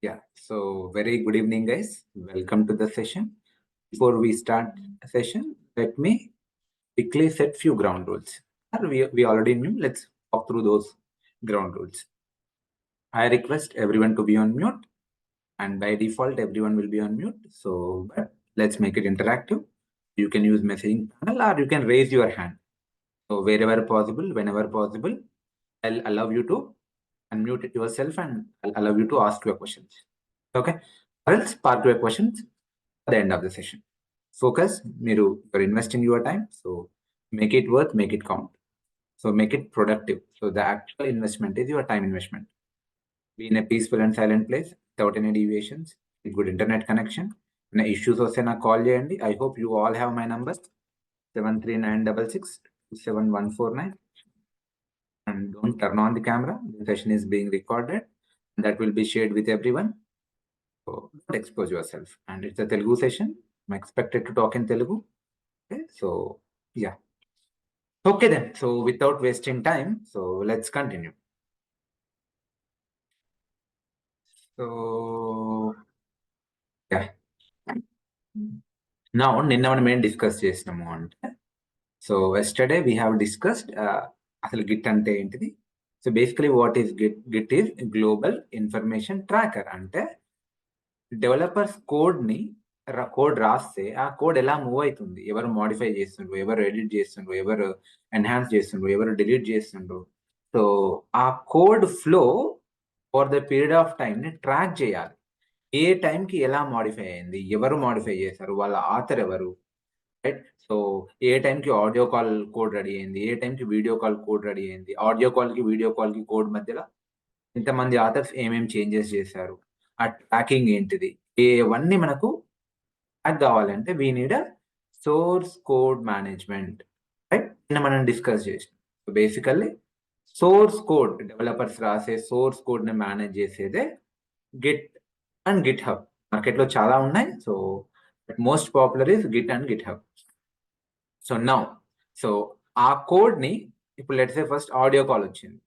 Yeah, so very good evening, guys. Welcome to the session. Before we start the session, let me quickly set few ground rules. We already knew. Let's walk through those ground rules. I request everyone to be on mute, and by default, everyone will be on mute. So, but let's make it interactive. You can use messaging panel, or you can raise your hand. So, wherever possible, whenever possible, I'll allow you to unmute yourself and I'll allow you to ask your questions. Okay, or else park your questions at the end of the session. Focus, you're investing your time, so make it worth, make it count. So make it productive. So the actual investment is your time investment. Be in a peaceful and silent place without any deviations, with good internet connection. When issues వస్తే నాకు call చేయండి. I hope you all have my numbers 73966 and don't turn on the camera. The session is being recorded. That will be shared with everyone. So don't expose yourself. And it's a Telugu session. I'm expected to talk in Telugu. Okay, so yeah. Okay then. So without wasting time, so let's continue. So yeah. Now, నిన్న మనం ఏం discuss చేసినాము అంటే, so yesterday we have discussed అసలు Git అంటే ఏంటిది. So basically what is Git? Git is global information tracker. అంటే developers code రాస్తే ఆ కోడ్ ఎలా మూవ్ అవుతుంది, ఎవరు మోడిఫై చేస్తుండ్రు, ఎవరు ఎడిట్ చేస్తుండ్రు, ఎవరు ఎన్హాన్స్ చేస్తుండ్రు, ఎవరు డిలీట్ చేస్తుండ్రు. సో ఆ code flow for the period of time ని ట్రాక్ చేయాలి. ఏ టైంకి ఎలా మోడిఫై అయింది, ఎవరు మోడిఫై చేశారు, వాళ్ళ ఆథర్ ఎవరు, రైట్? సో ఏ టైంకి ఆడియో కాల్ కోడ్ రెడీ అయింది, ఏ టైంకి వీడియో కాల్ కోడ్ రెడీ అయింది, ఆడియో కాల్కి వీడియో కాల్కి కోడ్ మధ్యలో ఇంతమంది ఆథర్స్ ఏమేమి చేంజెస్ చేశారు, ఆ ట్రాకింగ్ ఏంటిది, ఇవన్నీ మనకు ట్రాక్ కావాలంటే we need source code management, right? మనం డిస్కస్ చేసినాం. So basically source code, developers రాసే సోర్స్ కోడ్ ని మేనేజ్ చేసేదే గిట్ అండ్ గిట్ హబ్. మార్కెట్లో చాలా ఉన్నాయి. So most popular is Git and Git hub. So now, so ఆ కోడ్ ని ఇప్పుడు let's say first audio call వచ్చింది,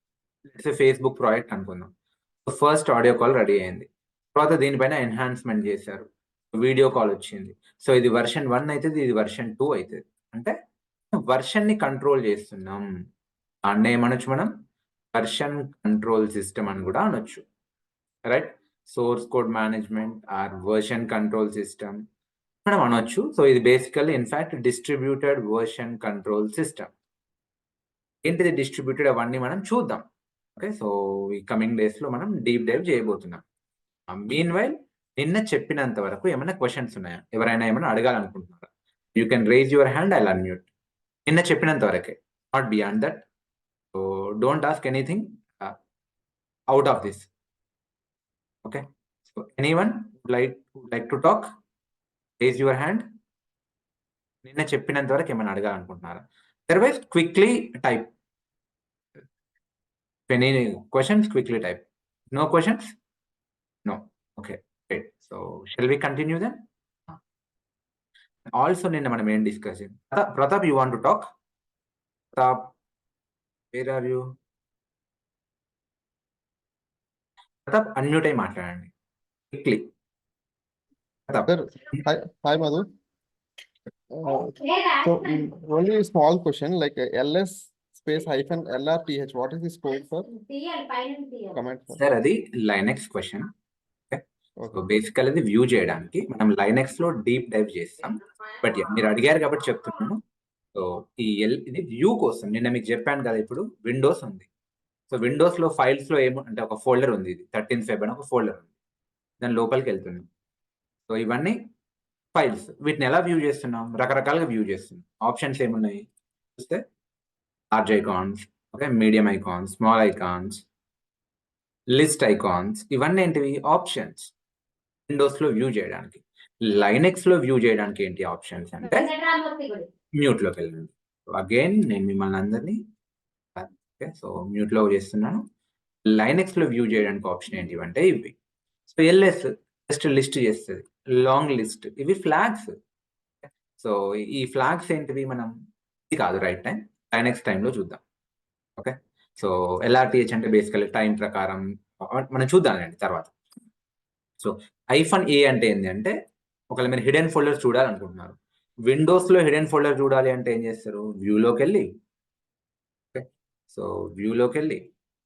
లెట్స్ సే ఫేస్బుక్ ప్రాజెక్ట్ అనుకుందాం. ఫస్ట్ ఆడియో కాల్ రెడీ అయింది, తర్వాత దీనిపైన ఎన్హాన్స్మెంట్ చేశారు, వీడియో కాల్ వచ్చింది. సో ఇది వర్షన్ 1 అవుతుంది, ఇది వర్షన్ 2 అవుతుంది. అంటే వర్షన్ ని కంట్రోల్ చేస్తున్నాం. అన్నీ ఏమనొచ్చు మనం? వర్షన్ కంట్రోల్ సిస్టమ్ అని కూడా అనొచ్చు, right? Source code management or version control system మనం అనొచ్చు. సో ఇది basically in fact distributed version control system. ఏంటిది డిస్ట్రిబ్యూటెడ్, అవన్నీ మనం చూద్దాం. ఓకే, సో ఈ కమింగ్ డేస్ లో మనం డీప్ డైవ్ చేయబోతున్నాం. మీన్ వైల్ నిన్న చెప్పినంత వరకు ఏమైనా క్వశ్చన్స్ ఉన్నాయా? ఎవరైనా ఏమైనా అడగాలనుకుంటున్నారా? You can raise your hand, I unmute. నిన్న చెప్పినంత వరకే, not beyond that. So don't ask anything out of this. Okay, so anyone like to talk, raise your hand. నిన్న చెప్పినంత వరకు ఏమైనా అడగాలనుకుంటున్నారా? Otherwise quickly type. Any questions, quickly type. No questions? No. Okay, great. So shall we continue then? Also నిన్న మనం ఏం discuss చేద్దాం. Pratap, you want to talk? Pratap, where are you? Pratap, unmute అయి మాట్లాడండి quickly. Pratap. Hi Madhu. So only a small question, like ls space hyphen lrth, what is this code for? Comment for. Sir అది Linux question. So బేసికల్ అది view చేయడానికి మనం Linux లో deep dive చేస్తాం. But మీరు అడిగారు కాబట్టి చెప్తున్నాను. సో ఇది వ్యూ కోసం నిన్న మీకు చెప్పాను కదా. ఇప్పుడు విండోస్ ఉంది. సో విండోస్ లో ఫైల్స్ లో అంటే ఒక ఫోల్డర్ ఉంది, ఇది 13th Feb అని ఒక ఫోల్డర్ ఉంది. దాని లోపలికి వెళ్తున్నాం. సో ఇవన్నీ ఫైల్స్. వీటిని ఎలా వ్యూ చేస్తున్నాం? రకరకాలుగా వ్యూ చేస్తున్నాం. ఆప్షన్స్ ఏమున్నాయి చూస్తే, large icons, okay, medium icons, small icons, list icons, ఇవన్నీ ఏంటివి? ఆప్షన్స్. విండోస్ లో వ్యూ చేయడానికి. లైనెక్స్ లో వ్యూ చేయడానికి ఏంటి ఆప్షన్స్ అంటే మ్యూట్ లోకి వెళ్ళండి. అగైన్ నేను మిమ్మల్ని అందరినీ సో మ్యూట్ లో చేస్తున్నాను. లైనెక్స్ లో వ్యూ చేయడానికి ఆప్షన్ ఏంటి అంటే ఇవి. సో ఎల్ఎస్ జస్ట్ లిస్ట్ చేస్తుంది, లాంగ్ లిస్ట్. ఇవి ఫ్లాగ్స్. సో ఈ ఫ్లాగ్స్ ఏంటివి? మనం ఇది కాదు రైట్ టైం, లైనెక్స్ టైంలో చూద్దాం. ఓకే, సో ఎల్ఆర్టీహెచ్ అంటే బేసికల్లీ టైం ప్రకారం మనం చూద్దాం అండి తర్వాత. సో -A అంటే ఏంటి అంటే ఒకవేళ మీరు హిడెన్ ఫోల్డర్ చూడాలనుకుంటున్నారు. విండోస్‌లో హిడెన్ ఫోల్డర్ చూడాలి అంటే ఏం చేస్తారు? వ్యూలోకెళ్ళి ఓకే. సో వ్యూలోకెళ్ళి,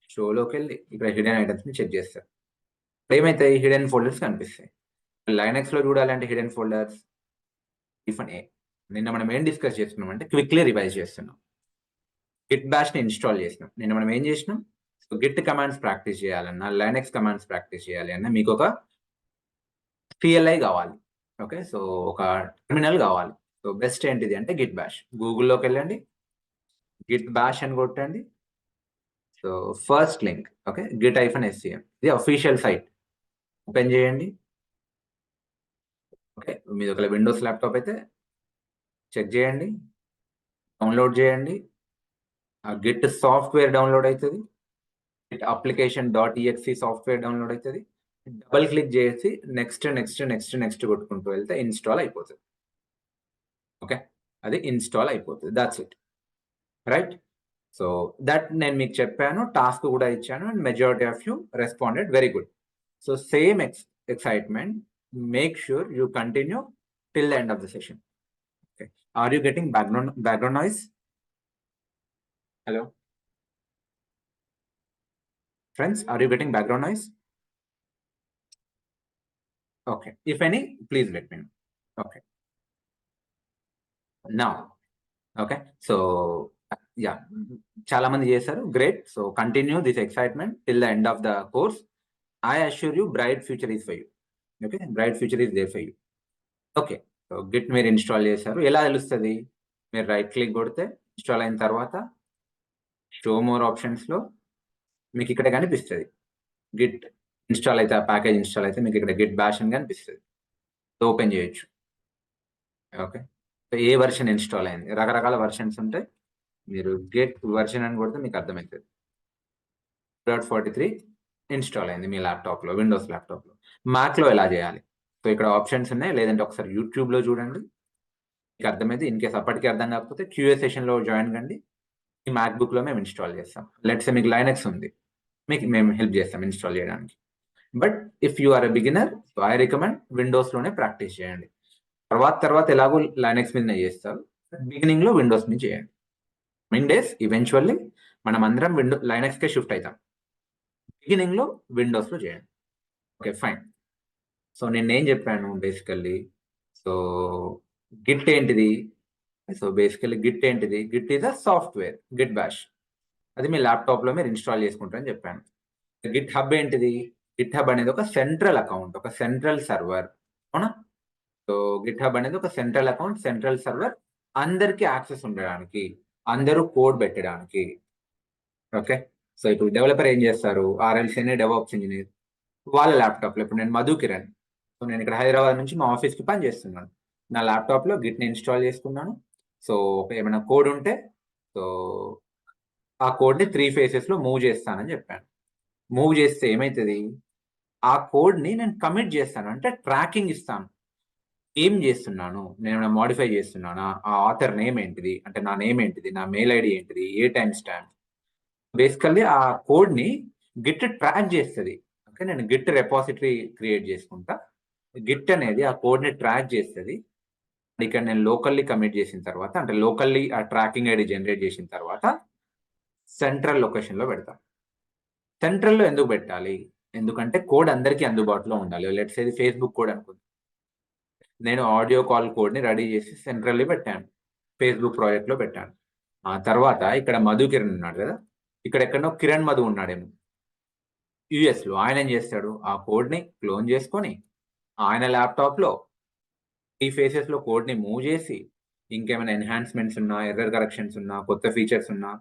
షోలోకెళ్ళి ఇక్కడ హిడెన్ ఐటెమ్స్‌ని చెక్ చేస్తారు. ఏమైతాయి? హిడెన్ ఫోల్డర్స్ కనిపిస్తాయి. లైనక్స్‌లో చూడాలంటే హిడెన్ ఫోల్డర్స్ -A. నిన్న మనం ఏం డిస్కస్ చేస్తున్నాం అంటే క్విక్లీ రివైజ్ చేస్తున్నాం. గిట్ బాష్‌ని ఇన్‌స్టాల్ చేసినాం. నిన్న మనం ఏం చేసినాం? సో గిట్ కమాండ్స్ ప్రాక్టీస్ చేయాలన్నా, లైనక్స్ కమాండ్స్ ప్రాక్టీస్ చేయాలి అన్నా మీకొక CLI కావాలి. ఓకే. సో ఒక టెర్మినల్ కావాలి. సో బెస్ట్ ఏంటిది అంటే గిట్ బాష్. గూగుల్‌లోకెళ్ళండి. గిట్ బాష్ అని కొట్టండి. So first link okay. git-scm ఇది అఫీషియల్ సైట్. ఓపెన్ చేయండి. ఓకే. మీది ఒకవేళ విండోస్ ల్యాప్‌టాప్ అయితే చెక్ చేయండి. డౌన్‌లోడ్ చేయండి. ఆ గిట్ సాఫ్ట్‌వేర్ డౌన్‌లోడ్ అయితది. గిట్ అప్లికేషన్.exe సాఫ్ట్‌వేర్ డౌన్‌లోడ్ అయితది. డబుల్ క్లిక్ చేసి నెక్స్ట్ కొట్టుకుంటూ వెళ్తే ఇన్‌స్టాల్ అయిపోతది. ఓకే. అది ఇన్‌స్టాల్ అయిపోతది. That's it. Right? So that నేను మీకు చెప్పాను. టాస్క్ కూడా ఇచ్చాను. And majority of you responded very good. So same excitement make sure you continue till the end of the session. Okay. Are you getting background noise? Hello? Friends, are you getting background noise? Okay. If any, please let me know. Okay. Now, okay. So, yeah. చాలా మంది చేశారు. Great. So, continue this excitement till the end of the course. I assure you, bright future is for you. Okay. Bright future is there for you. Okay. So, Git మీరు install చేశారు. ఎలా తెలుస్తది? మీరు right click కొడితే install అయిన తర్వాత show more ఆప్షన్స్‌లో మీకు ఇక్కడ కనిపిస్తది. గిట్ ఇన్‌స్టాల్ అయితే ఆ ప్యాకేజ్ ఇన్‌స్టాల్ అయితే మీకు ఇక్కడ గిట్ బాష్ అని కనిపిస్తది. ఓపెన్ చేయొచ్చు. ఓకే. ఏ వెర్షన్ ఇన్‌స్టాల్ అయింది. రకరకాల వెర్షన్స్ ఉంటాయి. మీరు గెట్ వెర్షన్ అని కొడితే మీకు అర్థమైతది. 43 ఇన్‌స్టాల్ అయింది మీ ల్యాప్‌టాప్‌లో, విండోస్ ల్యాప్‌టాప్‌లో. మ్యాక్‌లో ఎలా చేయాలి? సో ఇక్కడ ఆప్షన్స్ ఉన్నాయి. లేదంటే ఒకసారి యూట్యూబ్‌లో చూడండి. మీకు అర్థమైతే ఇన్ కేస్ అప్పటికి అర్థం కాకపోతే క్యూఏ సెషన్‌లో జాయిన్ కండి. ఈ మ్యాక్‌బుక్‌లో మేము ఇన్‌స్టాల్ చేస్తాం. లెట్స్ సే మీకు లైనక్స్ ఉంది. మీకు మేము హెల్ప్ చేస్తాం ఇన్‌స్టాల్ చేయడానికి. But if you are a beginner so I recommend విండోస్‌లోనే ప్రాక్టీస్ చేయండి. తర్వాత ఎలాగో లైనక్స్ మీదనే చేస్తారు. బిగినింగ్‌లో విండోస్ మీద చేయండి. డేస్ ఈవెన్చువల్లీ మనం అందరం లైనక్స్‌కే షిఫ్ట్ అయితాం. బిగినింగ్‌లో విండోస్‌లో చేయండి. ఓకే. ఫైన్. సో నేనేం చెప్పాను బేసికల్లీ సో గిట్ ఏంటిది? సో బేసికల్లీ గిట్ ఏంటిది? Git is a software. Git Bash. అది మీ ల్యాప్‌టాప్‌లో మీరు ఇన్‌స్టాల్ చేసుకుంటారని చెప్పాను. గిట్ హబ్ ఏంటిది? గిట్ హబ్ అనేది ఒక సెంట్రల్ అకౌంట్. ఒక సెంట్రల్ సర్వర్. అవునా? సో గిట్ హబ్ అనేది ఒక సెంట్రల్ అకౌంట్, సెంట్రల్ సర్వర్ అందరికి యాక్సెస్ ఉండడానికి, అందరూ కోడ్ పెట్టడానికి. ఓకే. సో ఇప్పుడు డెవలపర్ ఏం చేస్తారు? ఆర్ఎల్‌సీనే డెవాప్స్ ఇంజినీర్. వాళ్ళ ల్యాప్‌టాప్‌లో ఇప్పుడు నేను మధు కిరణ్. సో నేను ఇక్కడ హైదరాబాద్ నుంచి మా ఆఫీస్‌కి పని చేస్తున్నాను. నా ల్యాప్‌టాప్‌లో గిట్‌ని ఇన్‌స్టాల్ చేసుకున్నాను. సో ఏమైనా కోడ్ ఉంటే సో ఆ కోడ్‌ని 3 ఫేసెస్‌లో మూవ్ చేస్తానని చెప్పాను. మూవ్ చేస్తే ఏమైతది? ఆ కోడ్‌ని నేను కమిట్ చేస్తాను. అంటే ట్రాకింగ్ ఇస్తాను. ఏం చేస్తున్నాను? నేనేమైనా మోడిఫై చేస్తున్నానా? ఆ ఆథర్ నేమ్ ఏంటిది? అంటే నా నేమ్ ఏంటిది? నా మెయిల్ ఐడీ ఏంటిది? ఏ టైమ్ స్టాంప్? బేసికల్లీ ఆ కోడ్‌ని గిట్ ట్రాక్ చేస్తది. ఓకే. నేను గిట్ రిపాజిటరీ క్రియేట్ చేసుకుంటా. గిట్ అనేది ఆ కోడ్‌ని ట్రాక్ చేస్తది. ఇక్కడ నేను లోకల్లీ కమిట్ చేసిన తర్వాత అంటే లోకల్లీ ఆ ట్రాకింగ్ ఐడీ జనరేట్ చేసిన తర్వాత సెంట్రల్ లొకేషన్‌లో పెడతా. సెంట్రల్‌లో ఎందుకు పెట్టాలి? ఎందుకంటే కోడ్ అందరికీ అందుబాటులో ఉండాలి. లెట్స్ సే ఇది ఫేస్‌బుక్ కోడ్ అనుకుందాం. నేను ఆడియో కాల్ కోడ్‌ని రెడీ చేసి సెంట్రల్లీ పెట్టాను. ఫేస్‌బుక్ ప్రాజెక్ట్‌లో పెట్టాను. ఆ తర్వాత ఇక్కడ మధు కిరణ్ ఉన్నాడు కదా! ఇక్కడ ఎక్కడనో కిరణ్ మధు ఉన్నాడేమో. యూఎస్‌లో ఆయనేం చేస్తాడు? ఆ కోడ్‌ని క్లోన్ చేసుకొని ఆయన ల్యాప్‌టాప్‌లో ఈ ఫేసెస్‌లో కోడ్‌ని మూవ్ చేసి ఇంకేమైనా ఎన్హాన్స్‌మెంట్స్ ఉన్నా, ఎర్రర్ కరెక్షన్స్ ఉన్నా, కొత్త ఫీచర్స్ ఉన్నా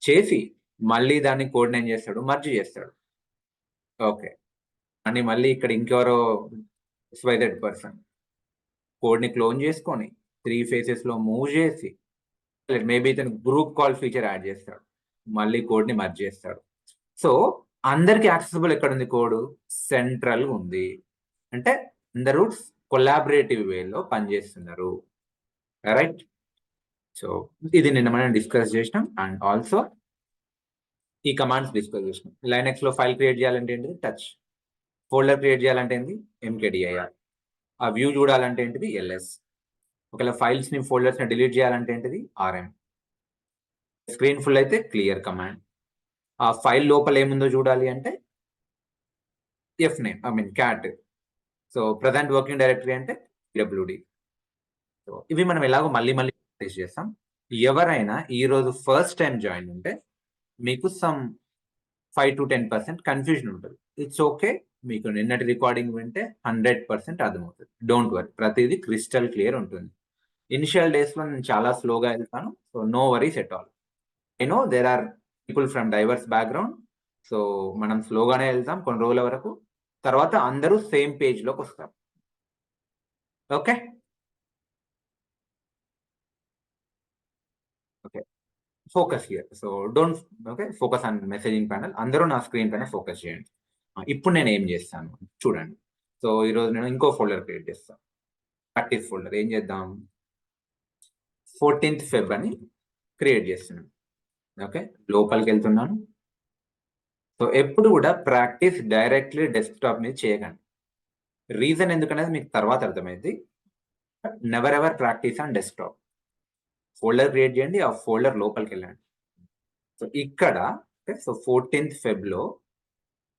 చేసి మళ్ళీ దాన్ని కోడ్‌ని ఏం చేస్తాడు? మర్జ్ చేస్తాడు. ఓకే. అని మళ్ళీ ఇక్కడ ఇంకెవరో ఎక్స్‌వైజెడ్ పర్సన్ కోడ్‌ని క్లోన్ చేసుకొని 3 ఫేసెస్‌లో మూవ్ చేసి మేబీ ఇతను గ్రూప్ కాల్ ఫీచర్ యాడ్ చేస్తాడు. మళ్ళీ కోడ్‌ని మర్జ్ చేస్తాడు. సో, అందరికి యాక్సెసిబుల్ ఎక్కడుంది కోడు? సెంట్రల్‌గా ఉంది. అంటే అందరూ కొలాబరేటివ్ వేలో పనిచేస్తున్నారు. రైట్? సో, ఇది నిన్న మనం డిస్కస్ చేసినాం. అండ్ ఆల్సో ఈ కమాండ్స్ డిస్కస్ చేసినాం. లైనక్స్‌లో ఫైల్ క్రియేట్ చేయాలంటే ఏంటిది? టచ్. ఫోల్డర్ క్రియేట్ చేయాలంటే ఏంది MKDIR. ఆ వ్యూ చూడాలంటే ఏంటిది LS. ఒకవేళ ఫైల్స్ ని ఫోల్డర్స్ ని డిలీట్ చేయాలంటే ఏంటిది RM. స్క్రీన్ ఫుల్ అయితే క్లియర్ కమాండ్. ఆ ఫైల్ లోపల ఏముందో చూడాలి అంటే FNAME, cat. So present working directory అంటే PWD. సో ఇవి మనం ఎలాగో మళ్ళీ ప్రాక్టీస్ చేస్తాం. ఎవరైనా ఈ రోజు ఫస్ట్ టైం జాయిన్ ఉంటే మీకు సమ్ 5 to 10% కన్ఫ్యూజన్ ఉంటుంది. It's okay. మీకు నిన్నటి రికార్డింగ్ వింటే 100% అర్థమవుతుంది. డోంట్ వరీ, ప్రతిదీ క్రిస్టల్ క్లియర్ ఉంటుంది. ఇనిషియల్ డేస్ లో నేను చాలా స్లోగా వెళ్తాను. So no worries at all. I know there are people from diverse background. So మనం స్లోగానే వెళ్తాం కొన్ని రోజుల వరకు. తర్వాత అందరూ సేమ్ పేజ్ లోకి వస్తాం. Okay okay focus here. So don't focus on messaging panel. అందరూ నా స్క్రీన్ పైన ఫోకస్ చేయండి. ఇప్పుడు నేను ఏం చేస్తాను చూడండి. సో ఈరోజు నేను ఇంకో ఫోల్డర్ క్రియేట్ చేస్తాను. Practice folder. ఏం చేద్దాం, 14th Feb అని క్రియేట్ చేస్తున్నాను. ఓకే, లోపలికి వెళ్తున్నాను. సో ఎప్పుడు కూడా ప్రాక్టీస్ డైరెక్ట్లీ డెస్క్టాప్ మీద చేయకండి. రీజన్ ఎందుకనేది మీకు తర్వాత అర్థమైంది. Never ever practice on desktop. Folder create చేయండి, ఆ ఫోల్డర్ లోపలికి వెళ్ళండి. సో ఇక్కడ సో 14th Feb లో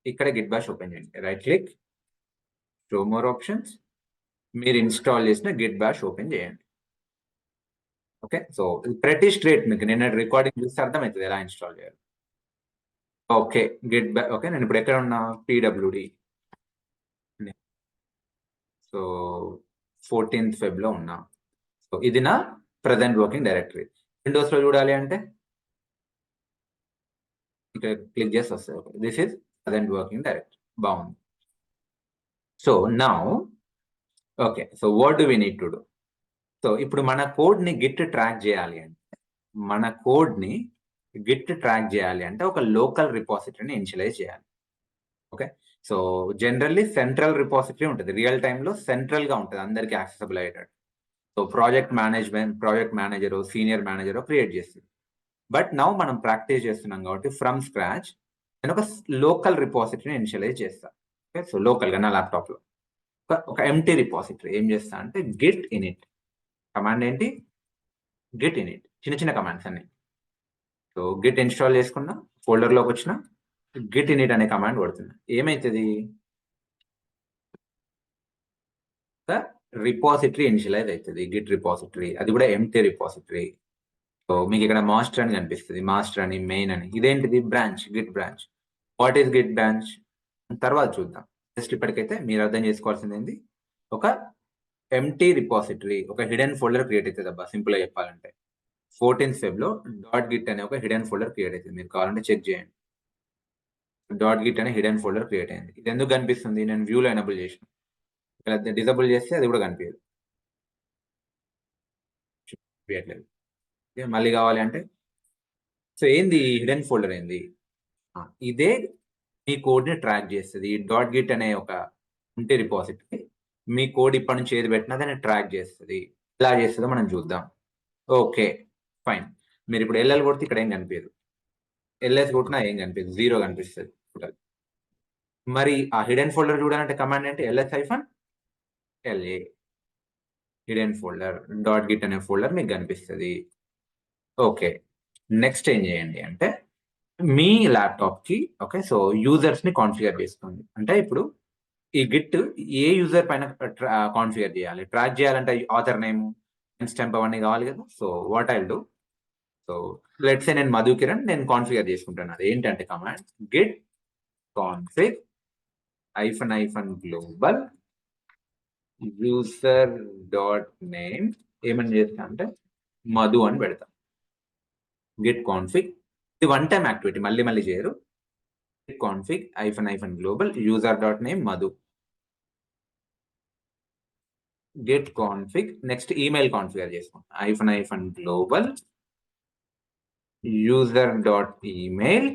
ఇక్కడ గిట్ బాష్ ఓపెన్ చేయండి. Right click, show more options. మీరు ఇన్స్టాల్ చేసిన గిట్ బాష్ ఓపెన్ చేయండి. ఓకే, సో ప్రతి స్ట్రేట్ మీకు నిన్న రికార్డింగ్ చూస్తే అర్థమవుతుంది ఎలా ఇన్స్టాల్ చేయాలి. ఓకే, ఓకే, నేను ఇప్పుడు ఎక్కడ ఉన్నా PWD. సో 14th Feb లో ఉన్నా. సో ఇది నా ప్రజెంట్ వర్కింగ్ డైరెక్టరీ. విండోస్ లో చూడాలి అంటే ఇక్కడ క్లిక్ చేసి వస్తుంది. This is present working directory. బాగుంది. So now okay, so what do we need to do. So ఇప్పుడు మన కోడ్ ని గిట్ ట్రాక్ చేయాలి అంటే ఒక లోకల్ రిపాజిటరీని ఇనిషియలైజ్ చేయాలి. Okay, so generally central repository ఉంటుంది. రియల్ టైంలో సెంట్రల్ గా ఉంటుంది, అందరికి యాక్సెసిబుల్ అయ్యేటట్టు. So project manager senior manager create చేస్తుంది. బట్ నౌ మనం ప్రాక్టీస్ చేస్తున్నాం కాబట్టి ఫ్రమ్ స్క్రాచ్ నేను ఒక లోకల్ రిపాజిటరీని ఇనిషియలైజ్ చేస్తాను. ఓకే, సో లోకల్ గా నా ల్యాప్టాప్ లో ఒక ఎంటీ రిపాజిటరీ ఏం చేస్తా అంటే గిట్ ఇనిట్ కమాండ్. ఏంటి గిట్ ఇనిట్, చిన్న కమాండ్స్ అన్ని. సో గిట్ ఇన్స్టాల్ చేసుకున్నా, ఫోల్డర్ లోకి వచ్చిన గిట్ ఇనిట్ అనే కమాండ్ కొడుతున్నా. ఏమైతుంది, రిపాజిటరీ ఇనిషియలైజ్ అవుతుంది. గిట్ రిపాజిటరీ, అది కూడా ఎంటీ రిపాజిటరీ. సో మీకు ఇక్కడ మాస్టర్ అని కనిపిస్తుంది, మాస్టర్ అని, మెయిన్ అని. ఇదేంటిది branch, Git branch. What is Git branch తర్వాత చూద్దాం. జస్ట్ ఇప్పటికైతే మీరు అర్థం చేసుకోవాల్సింది ఏంది, ఒక ఎంటీ రిపాజిటరీ, ఒక హిడెన్ ఫోల్డర్ క్రియేట్ అవుతుంది. అబ్బా సింపుల్ గా చెప్పాలంటే 14th Feb లో .git అనే ఒక హిడెన్ ఫోల్డర్ క్రియేట్ అవుతుంది. మీరు కావాలంటే చెక్ చేయండి. .git అనే హిడెన్ ఫోల్డర్ క్రియేట్ అయింది. ఇది ఎందుకు కనిపిస్తుంది, నేను వ్యూలో ఎనబుల్ చేసిన. ఇక్కడ డిజబుల్ చేస్తే అది కూడా కనిపించదు. మళ్ళీ కావాలి అంటే, సో ఏంది హిడెన్ ఫోల్డర్ ఏంది, ఇదే మీ కోడ్ ని ట్రాక్ చేస్తుంది. .git అనే ఒక ఉంటే రిపాజిటరీ మీ కోడ్ ఇప్పటి నుంచి ఏది పెట్టినా దాన్ని ట్రాక్ చేస్తుంది. ఎలా చేస్తుందో మనం చూద్దాం. Okay fine. మీరు ఇప్పుడు LL కొడితే ఇక్కడ ఏం కనిపించదు, LS కొట్టినా ఏం కనిపించదు, 0 కనిపిస్తుంది. మరి ఆ హిడెన్ ఫోల్డర్ చూడాలంటే కమాండ్ ఏంటి, LS-LA హిడెన్ ఫోల్డర్ .git అనే ఫోల్డర్ మీకు కనిపిస్తుంది. ఓకే, నెక్స్ట్ ఏం చేయండి అంటే మీ ల్యాప్టాప్ కి ఓకే, సో యూజర్స్ ని కాన్ఫిగర్ చేసుకోండి. అంటే ఇప్పుడు ఈ గిట్ ఏ యూజర్ పైన కాన్ఫిగర్ చేయాలి, ట్రాక్ చేయాలంటే ఆథర్ నేమ్, స్టెంప్ అవన్నీ కావాలి కదా. So what I do, so let's say నేను మధు కిరణ్ నేను కాన్ఫిగర్ చేసుకుంటాను. అది ఏంటంటే command Git config -global user dot name ఏమని చేస్తా అంటే మధు అని పెడతా. గిట్ కాన్ఫిగ్, ఇది వన్ టైం యాక్టివిటీ, మళ్ళీ చేయరు. Git config -global user dot name Madhu. Get config, next email configure చేసుకోండి -global user dot email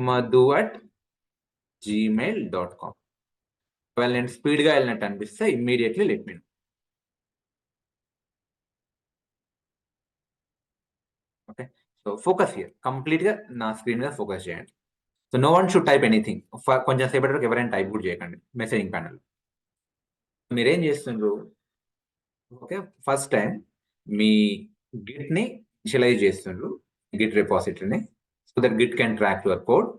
madhu@gmail.com. ఒకవేళ నేను స్పీడ్ గా వెళ్ళినట్టు అనిపిస్తే immediately let me know. Okay, so focus here, complete గా నా స్క్రీన్ మీద ఫోకస్ చేయండి. So no one should type anything. కొంచెం సేపటి వరకు ఎవరైనా టైప్ కూడా చేయకండి మెసేజింగ్ ప్యానల్. మీరేం చేస్తుండ్రు, ఓకే, ఫస్ట్ టైం మీ గిట్ని ఇనిషియలైజ్ చేస్తుండ్రు, గిట్ రిపాజిటరీని, so that git can track your code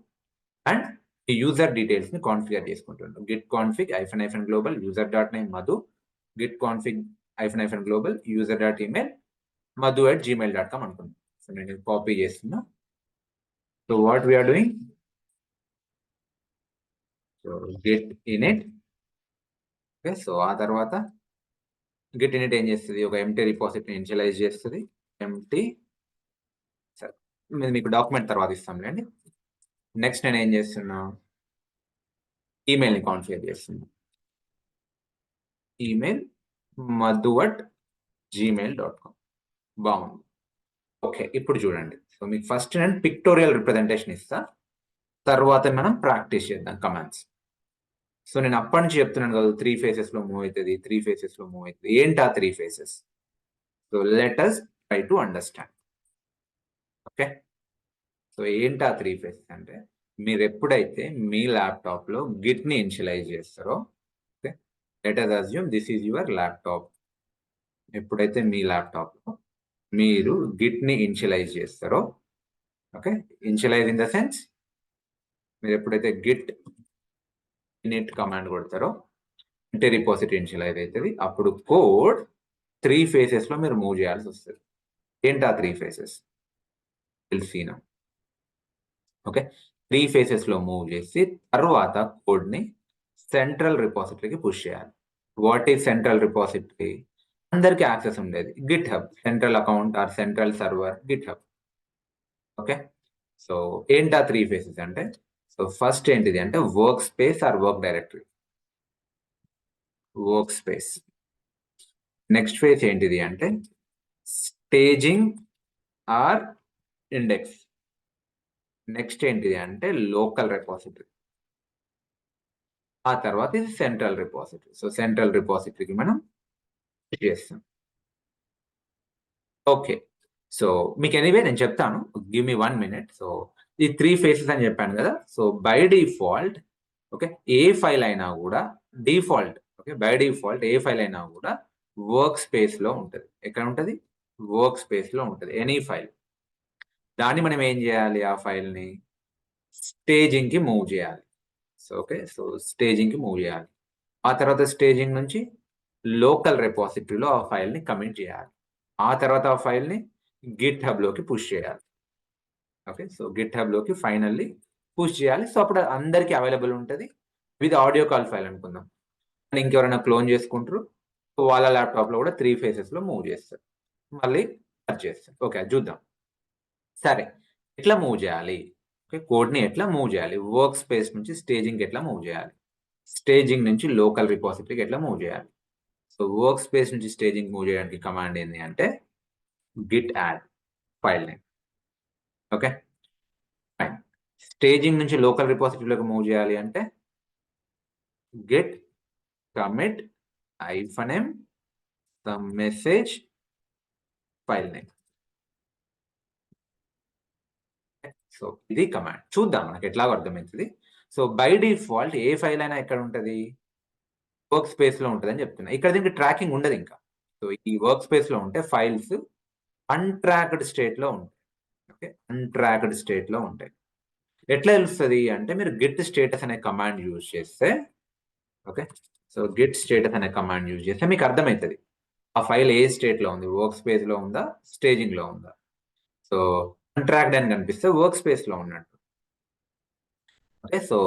and ఈ యూజర్ డీటెయిల్స్ ని కాన్ఫిగర్ చేసుకుంటుండ్రు. Git config -global user.name Madhu, git config -global user.email madhu@gmail.com అనుకుంటున్నాను. సో నేను కాపీ చేస్తున్నా. So what we are doing, so git init, okay. So ఆ తర్వాత git init ఏం చేస్తుంది, ఒక ఎంటీ రిపాజిటరీ ఇనిషియలైజ్ చేస్తుంది. ఎంటీ, సరే మీకు డాక్యుమెంట్ తర్వాత ఇస్తాంలేండి. నెక్స్ట్ నేను ఏం చేస్తున్నా, ఈమెయిల్ని కాన్ఫిగర్ చేస్తున్నా. Email madhu@gmail.com. బాగుంది. ఓకే, ఇప్పుడు చూడండి. సో మీకు ఫస్ట్ నేను పిక్టోరియల్ రిప్రజెంటేషన్ ఇస్తా, తర్వాత మనం ప్రాక్టీస్ చేద్దాం కమాండ్స్. సో నేను అప్పటి నుంచి చెప్తున్నాను కదా, 3 phases లో మూవ్ అవుతుంది, 3 phases లో మూవ్ అవుతుంది. ఏంటి ఆ 3 phases? So let us try to understand. Okay, so ఏంటి ఆ 3 phases అంటే, మీరు ఎప్పుడైతే మీ ల్యాప్టాప్ లో గిట్ ని ఇనిషియలైజ్ చేస్తారో, okay, let us assume this is your laptop. ఎప్పుడైతే మీ ల్యాప్టాప్ లో మీరు గిట్ ని ఇనిషియలైజ్ చేస్తారో, okay, initialize in the sense మీరు ఎప్పుడైతే గిట్ ఇనిట్ కమాండ్ కొడతారో ఎంటీ రిపాజిటరీ ఇనిషియలైజ్ అవుతుంది. అప్పుడు కోడ్ 3 phases లో మీరు మూవ్ చేయాల్సి వస్తుంది. ఏంటి ఆ 3 phases? తెలిసినా, ఓకే, 3 phases లో మూవ్ చేసి తర్వాత కోడ్ ని సెంట్రల్ రిపాజిటరీకి పుష్ చేయాలి. What is central repository? అందరికి యాక్సెస్ ఉండేది GitHub, central account or central server GitHub. Okay, so ఏంటి ఆ 3 phases అంటే, సో ఫస్ట్ ఏంటిది అంటే workspace or work directory, workspace. Next phase ఏంటిది అంటే స్టేజింగ్ ఆర్ ఇండెక్స్. నెక్స్ట్ ఏంటిది అంటే లోకల్ రిపాజిటరీ. ఆ తర్వాత ఇది సెంట్రల్ రిపాజిటరీ. సో సెంట్రల్ రిపాజిటరీకి మనం చేస్తాం. ఓకే, సో మీకు ఎనీవే నేను చెప్తాను, గివ్ మీ 1 minute. సో ఈ 3 phases అని చెప్పాను కదా. So by default, okay, A file అయినా కూడా default, okay, by default A file అయినా కూడా వర్క్ స్పేస్ లో ఉంటుంది. ఎక్కడ ఉంటుంది? వర్క్ స్పేస్ లో ఉంటుంది ఎనీ ఫైల్. దాన్ని మనం ఏం చేయాలి, ఆ ఫైల్ ని స్టేజింగ్ కి మూవ్ చేయాలి. సో ఓకే, సో స్టేజింగ్ కి మూవ్ చేయాలి. ఆ తర్వాత స్టేజింగ్ నుంచి లోకల్ రిపాజిటరీలో ఆ ఫైల్ ని కమిట్ చేయాలి. ఆ తర్వాత ఆ ఫైల్ ని గిట్ హబ్ లోకి పుష్ చేయాలి. ఓకే, సో గిట్ హబ్ లోకి ఫైనల్లీ పుష్ చేయాలి. సో అప్పుడు అందరికి అవైలబుల్ ఉంటుంది. ఇది ఆడియో కాల్ ఫైల్ అనుకుందాం, ఇంకెవరైనా క్లోన్ చేసుకుంటారు, సో వాళ్ళ ల్యాప్టాప్ లో కూడా 3 phases లో మూవ్ చేస్తారు, మళ్ళీ చేస్తారు. ఓకే, అది చూద్దాం. సరే, ఎట్లా మూవ్ చేయాలి, ఓకే, కోడ్ ని ఎట్లా మూవ్ చేయాలి, వర్క్ స్పేస్ నుంచి స్టేజింగ్ ఎట్లా మూవ్ చేయాలి, స్టేజింగ్ నుంచి లోకల్ రిపాజిటరీకి ఎట్లా మూవ్ చేయాలి. సో వర్క్ స్పేస్ నుంచి స్టేజింగ్ మూవ్ చేయడానికి కమాండ్ ఏంటి అంటే Git add file name. Okay, fine. Staging నుంచి లోకల్ రిపాజిటరీలోకి మూవ్ చేయాలి అంటే Git commit -m some message file name. So ఇది కమాండ్. చూద్దాం మనకి ఎట్లా అర్థమవుతుంది. So by default A file అయినా ఎక్కడ ఉంటుంది, వర్క్ స్పేస్ లో ఉంటుంది అని చెప్తున్నా. ఇక్కడ దీనికి ట్రాకింగ్ ఉండదు ఇంకా. సో ఈ వర్క్ స్పేస్ లో ఉంటే ఫైల్స్ అన్ట్రాక్డ్ స్టేట్ లో ఉంటాయి. ఓకే, అన్ట్రాక్డ్ స్టేట్ లో ఉంటాయి. ఎట్లా తెలుస్తుంది అంటే మీరు గిట్ స్టేటస్ అనే కమాండ్ యూజ్ చేస్తే, ఓకే, సో గిట్ స్టేటస్ అనే కమాండ్ యూజ్ చేస్తే మీకు అర్థమవుతుంది ఆ ఫైల్ ఏ స్టేట్ లో ఉంది, వర్క్ స్పేస్ లో ఉందా, స్టేజింగ్ లో ఉందా. సో అన్ట్రాక్డ్ అని కనిపిస్తే వర్క్ స్పేస్ లో ఉన్నట్టు. ఓకే, సో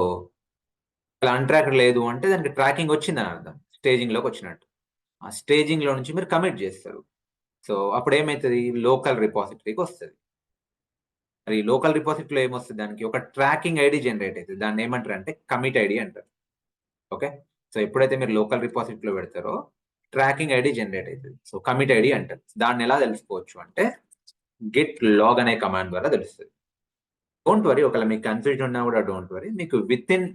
అలా అన్ట్రాక్డ్ లేదు అంటే దానికి ట్రాకింగ్ వచ్చిందని అర్థం, స్టేజింగ్ లోకి వచ్చినట్టు. ఆ స్టేజింగ్ లో నుంచి మీరు కమిట్ చేస్తారు. సో అప్పుడు ఏమవుతుంది, లోకల్ రిపాజిటరీకి వస్తుంది. మరి లోకల్ రిపాజిటరీలో ఏమొస్తుంది, దానికి ఒక ట్రాకింగ్ ఐడి జనరేట్ అవుతుంది. దాన్ని ఏమంటారు అంటే కమిట్ ఐడి అంటారు. ఓకే, సో ఎప్పుడైతే మీరు లోకల్ రిపాజిటరీలో పెడతారో ట్రాకింగ్ ఐడి జనరేట్ అవుతుంది. సో కమిట్ ఐడి అంటారు. దాన్ని ఎలా తెలుసుకోవచ్చు అంటే గిట్ లాగ్ అనే కమాండ్ ద్వారా తెలుస్తుంది. డోంట్ వరీ, ఒకవేళ మీకు కన్ఫ్యూజన్ ఉన్నా కూడా డోంట్ వరీ, మీకు విత్ ఇన్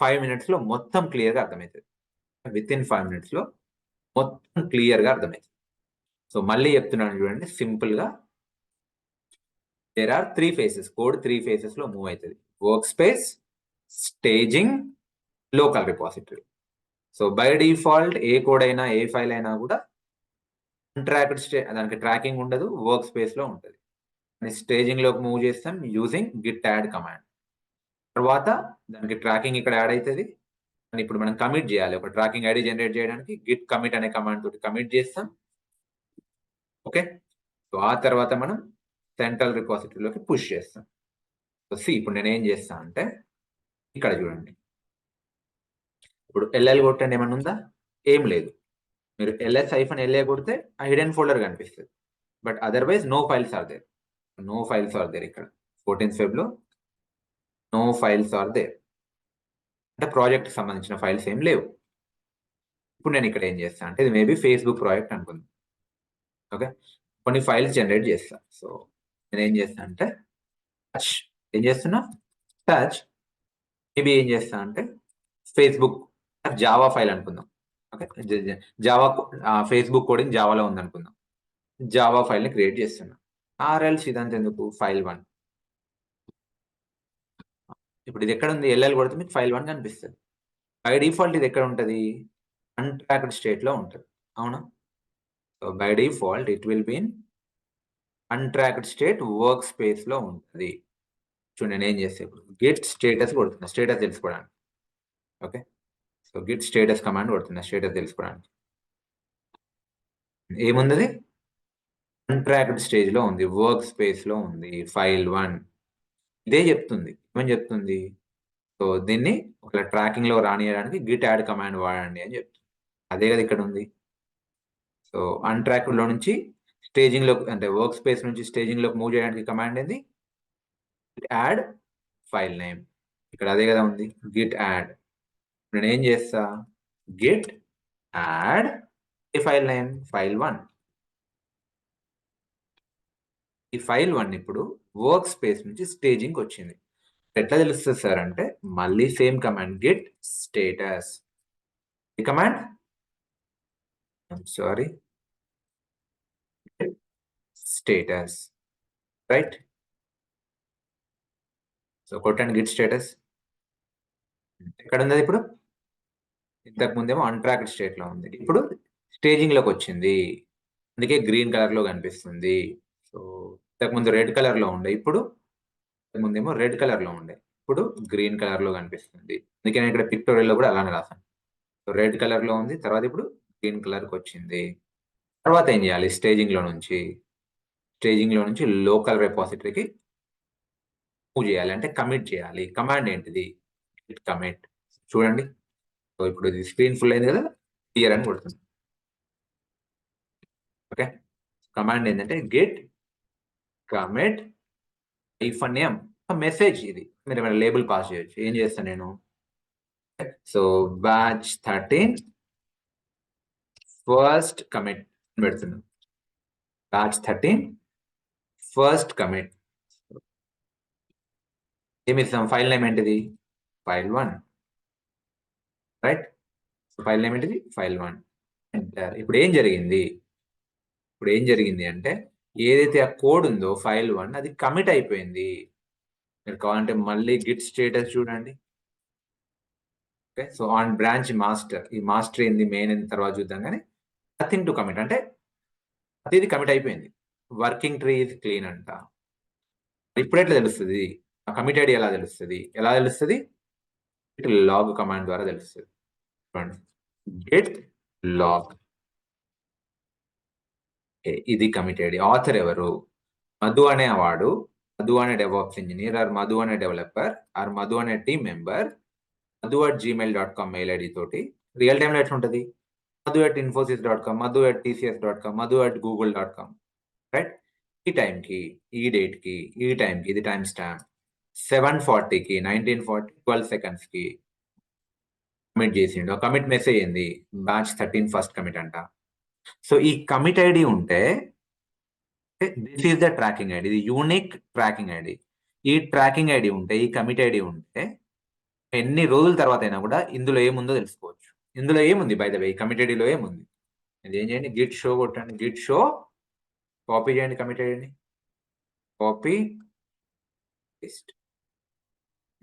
5 minutes లో మొత్తం క్లియర్ గా అర్థమవుతుంది. విత్ ఇన్ 5 minutes లో మొత్తం క్లియర్ గా అర్థమవుతుంది. సో మళ్ళీ చెప్తున్నాను చూడండి, సింపుల్ గా there are 3 phases, code 3 phases లో మూవ్ అవుతుంది. Workspace, staging, local repository. So by default ఏ కోడ్ అయినా ఏ ఫైల్ అయినా కూడా అన్ట్రాక్డ్ దానికి ట్రాకింగ్ ఉండదు, వర్క్ స్పేస్ లో ఉంటుంది. స్టేజింగ్ లోకి మూవ్ చేస్తాం యూజింగ్ గిట్ యాడ్ కమాండ్. తర్వాత దానికి ట్రాకింగ్ ఇక్కడ యాడ్ అవుతుంది. ఇప్పుడు మనం కమిట్ చేయాలి. ఒక ట్రాకింగ్ ఐడి జనరేట్ చేయడానికి గిట్ కమిట్ అనే కమాండ్ తోటి కమిట్ చేస్తాం. ఓకే, సో ఆ తర్వాత మనం సెంట్రల్ రిపాజిటరీలోకి పుష్ చేస్తాం. సో ఇప్పుడు నేను ఏం చేస్తాను అంటే ఇక్కడ చూడండి, ఇప్పుడు ఎల్ఎల్ కొట్టండి, ఏమన్నా ఉందా? ఏం లేదు. మీరు ls-la కొడితే ఆ హిడెన్ ఫోల్డర్ కనిపిస్తుంది. But otherwise no files are there. No files are there. ఇక్కడ 14th Feb లో నో ఫైల్స్ ఆర్ దేర్ అంటే ప్రాజెక్ట్ సంబంధించిన ఫైల్స్ ఏం లేవు. ఇప్పుడు నేను ఇక్కడ ఏం చేస్తాను అంటే ఇది మేబీ ఫేస్బుక్ ప్రాజెక్ట్ అనుకుందాం. ఓకే, కొన్ని ఫైల్స్ జనరేట్ చేస్తా. సో నేను ఏం చేస్తాను అంటే టచ్ ఏం చేస్తున్నా టచ్ మేబీ ఏం చేస్తా అంటే ఫేస్బుక్ జావా ఫైల్ అనుకుందాం. ఓకే, జావా ఫేస్బుక్ కోడింగ్ జావాలో ఉంది అనుకుందాం. జావా ఫైల్ ని క్రియేట్ చేస్తున్నా. ఆర్ఎల్స్ ఇదంతా ఎందుకు, ఫైల్ 1. ఇప్పుడు ఇది ఎక్కడ ఉంది? ఎల్ఎల్ కొడితే మీకు ఫైల్ 1 కనిపిస్తుంది. బై డిఫాల్ట్ ఇది ఎక్కడ ఉంటుంది? అన్ట్రాక్డ్ స్టేట్ లో ఉంటుంది, అవునా? So by default it will be in untracked state work space లో ఉంటుంది. చూడండి నేను ఏం చేస్తే ఇప్పుడు గిట్ స్టేటస్ కొడుతున్నా, స్టేటస్ తెలుసుకోవడానికి. Okay, so git status command కొడుతున్నా స్టేటస్ తెలుసుకోవడానికి. ఏముంది? అన్ట్రాక్డ్ స్టేజ్ లో ఉంది, వర్క్ స్పేస్ లో ఉంది, ఫైల్ 1 ఇదే చెప్తుంది. ఏమని చెప్తుంది? సో దీన్ని ఒక ట్రాకింగ్ లో రానియడానికి గిట్ యాడ్ కమాండ్ వాడండి అని చెప్తుంది. అదే కదా ఇక్కడ ఉంది. సో అన్ట్రాక్డ్ లో నుంచి స్టేజింగ్ లో అంటే వర్క్ స్పేస్ నుంచి స్టేజింగ్ లోకి మూవ్ చేయడానికి కమాండ్ ఏంది? Git add file name. ఇక్కడ అదే కదా ఉంది, గిట్ యాడ్. నేను ఏం చేస్తా? గిట్ యాడ్ ఏ ఫైల్ నేమ్, ఫైల్ 1. ఈ ఫైల్ 1 ఇప్పుడు వర్క్ స్పేస్ నుంచి స్టేజింగ్ వచ్చింది. ఎట్లా తెలుస్తుంది సార్ అంటే మళ్ళీ సేమ్ కమాండ్ గిట్ స్టేటస్. ఈ command sorry status, right? So కొట్టండి గిట్ స్టేటస్. ఎక్కడ ఉంది ఇప్పుడు? ఇంతకు ముందేమో అన్ట్రాక్డ్ స్టేట్ లో ఉంది, ఇప్పుడు స్టేజింగ్ లోకి వచ్చింది, అందుకే గ్రీన్ కలర్ లో కనిపిస్తుంది. సో ఇంతకు ముందు రెడ్ కలర్ లో ఉండే, ఇప్పుడు ముందేమో రెడ్ కలర్ లో ఉండే, ఇప్పుడు గ్రీన్ కలర్ లో కనిపిస్తుంది. అందుకే నేను ఇక్కడ పిక్టోరియల్ లో కూడా అలానే రాసాను. సో రెడ్ కలర్ లో ఉంది, తర్వాత ఇప్పుడు గ్రీన్ కలర్ కి వచ్చింది. తర్వాత ఏం చేయాలి? స్టేజింగ్ లో నుంచి లోకల్ రిపాజిటరీకి మూవ్ చేయాలి, అంటే కమిట్ చేయాలి. కమాండ్ ఏంటిది? Git commit. చూడండి, సో ఇప్పుడు ఇది స్క్రీన్ ఫుల్ అయింది కదా, క్లియర్ అని కొడుతుంది. ఓకే, కమాండ్ ఏంటంటే గిట్ కమిట్ -m మెసేజ్. ఇది మీరు ఏమైనా లేబుల్ పాస్ చేయొచ్చు. ఏం చేస్తాను నేను? సో బ్యాచ్ 13 ఫస్ట్ కమిట్ పెడుతున్నాను. Batch 13 first commit. ఏమి ఇస్తాం? ఫైల్ నేమ్ ఏంటిది? File 1, right? ఫైల్ నేమ్ ఏంటిది? ఫైల్ 1. ఎంటర్. ఇప్పుడు ఏం జరిగింది అంటే ఏదైతే ఆ కోడ్ ఉందో ఫైల్ 1 అది కమిట్ అయిపోయింది. మీరు కావాలంటే మళ్ళీ గిట్ స్టేటస్ చూడండి. Okay, so on branch master, ఈ మాస్టర్ ఏంది, మెయిన్ ఏంది తర్వాత చూద్దాం, కానీ నథింగ్ టు కమిట్ అంటే అది కమిట్ అయిపోయింది. వర్కింగ్ ట్రీ ఇస్ క్లీన్ అంట. ఇప్పుడు ఎట్లా తెలుస్తుంది? ఆ కమిట్ ఐడి ఎలా తెలుస్తుంది? లాగ్ కమాండ్ ద్వారా తెలుస్తుంది. చూడండి, గెట్ లాగ్. ఇది కమిట్ ఐడి. ఆథర్ ఎవరు? మధు అనే వాడు, మధు అనే డెవాప్స్ ఇంజనీర్, ఆర్ మధు అనే డెవలపర్, ఆర్ మధు అనే team member madhu@gmail.com mail ID తోటి రియల్ టైంలో ఎట్లా ఉంటుంది? madhu@infosys.com, madhu@tcs.com, madhu@google.com, right? ఈ టైంకి, ఈ డేట్కి, ఈ టైంకి, ఇది టైం స్టాంప్ 7:40కి 19:40 12 సెకండ్స్కి కమిట్ చేసిండు. కమిట్ మెసేజ్ ఏంది? బ్యాచ్ 13 ఫస్ట్ కమిట్ అంట. సో ఈ కమిట్ ఐడి ఉంటే this is the tracking ID, ఇది యూనిక్ ట్రాకింగ్ ఐడి. ఈ ట్రాకింగ్ ఐడి ఉంటే, ఈ కమిట్ ఐడి ఉంటే ఎన్ని రోజుల తర్వాత అయినా కూడా ఇందులో ఏముందో తెలుసుకోవచ్చు. ఇందులో ఏముంది? బై ద వే కమిట్ ఐడిలో ఏముంది? ఇది ఏం చేయండి, గిట్ షో కొట్టండి. గిట్ షో కాపీ చేయండి, కమిట్ ఐడిని కాపీ పేస్ట్.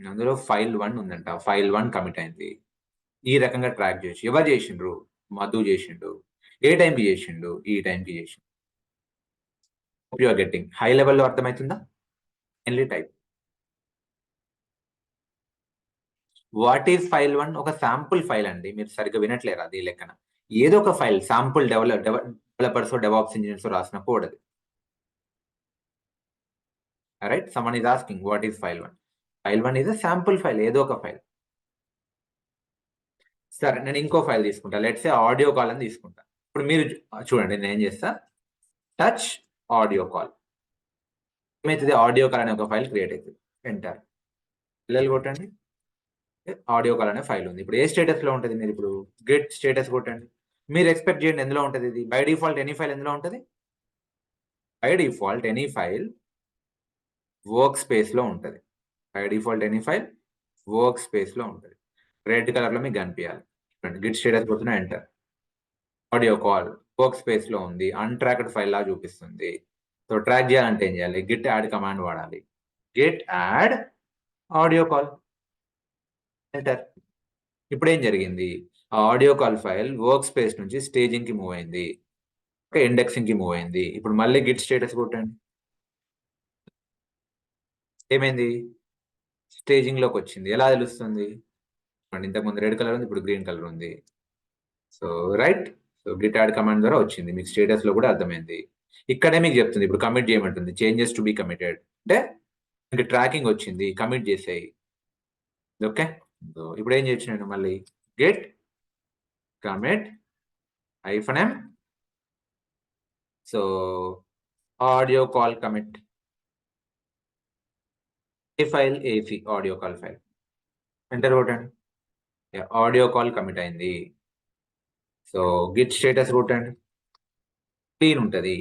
అందులో ఫైల్ 1 ఉందంట. ఫైల్ 1 కమిట్ అయింది. ఈ రకంగా ట్రాక్ చేయొచ్చు. ఎవరు చేసిండ్రు? మధు చేసిండు. ఏ టైంకి చేసిండు? ఈ టైంకి చేసిండు. You are getting. హై లెవెల్‌లో అర్థమైతుందా? Only type. What is file 1? ఒక శాంపుల్ ఫైల్ అండి. మీరు సరిగ్గా వినట్లేరా అది లెక్కన. ఏదో ఒక ఫైల్ శాంపుల్ డెవలపర్సో, డెవాప్స్ ఇంజినియర్సో రాసిన కోడ్ అది. Right? Someone is asking what is file 1? File 1 is a sample file. ఏదో ఒక ఫైల్. సరే నేను ఇంకో ఫైల్ తీసుకుంటా. లెట్స్ సే ఆడియో కాల్ అని తీసుకుంటా. ఇప్పుడు మీరు చూడండి నేనేం చేస్తా? Touch audio call. ఏమైతది? ఆడియో కాల్ అనే ఒక ఫైల్ క్రియేట్ అయితది. ఎంటర్. ఎల్ఎల్ కొట్టండి. ఆడియో కాల్ అనే ఫైల్ ఉంది. ఇప్పుడు ఏ స్టేటస్‌లో ఉంటది? మీరిప్పుడు గెట్ స్టేటస్ కొట్టండి. మీరు ఎక్స్‌పెక్ట్ చేయండి ఎందులో ఉంటది ఇది? బై డిఫాల్ట్ ఎనీ ఫైల్ ఎందులో ఉంటది? By default any file work స్పేస్‌లో ఉంటది. By default any file work స్పేస్‌లో ఉంటది. రెడ్ కలర్‌లో మీకు కనిపియాలి. చూడండి గిట్ స్టేటస్ కొట్టిన ఎంటర్. ఆడియో కాల్ వర్క్ స్పేస్‌లో ఉంది. అన్‌ట్రాక్డ్ ఫైల్ లాగా చూపిస్తుంది. సో ట్రాక్ చేయాలంటే ఏం చేయాలి? గిట్ యాడ్ కమాండ్ వాడాలి. Git add audio call. Enter. ఇప్పుడేం జరిగింది? ఆ audio call file work space నుంచి స్టేజింగ్‌కి మూవ్ అయింది. ఇండెక్సింగ్‌కి మూవ్ అయింది. ఇప్పుడు మళ్ళీ గిట్ స్టేటస్ కొట్టండి. ఏమైంది? స్టేజింగ్‌లోకొచ్చింది. ఎలా తెలుస్తుంది? చూడండి ఇంతకుముందు రెడ్ కలర్ ఉంది. ఇప్పుడు గ్రీన్ కలర్ ఉంది. So right. So Git add command ద్వారా వచ్చింది. మీకు స్టేటస్‌లో కూడా అర్థమైంది. ఇక్కడే మీకు చెప్తుంది. ఇప్పుడు కమిట్ చేయమంటుంది. Changes to be committed. అంటే మీకు ట్రాకింగ్ వచ్చింది. కమిట్ చేసేయి. ఓకే. సో ఇప్పుడేం చేయొచ్చు నేను మళ్ళీ git commit -m. So audio call commit. ఏ ఫైల్? AC audio call file. Enter కొట్టండి. ఆడియో కాల్ కమిట్ అయింది. సో గిట్ స్టేటస్ కొట్టండి. క్లీన్ ఉంటది.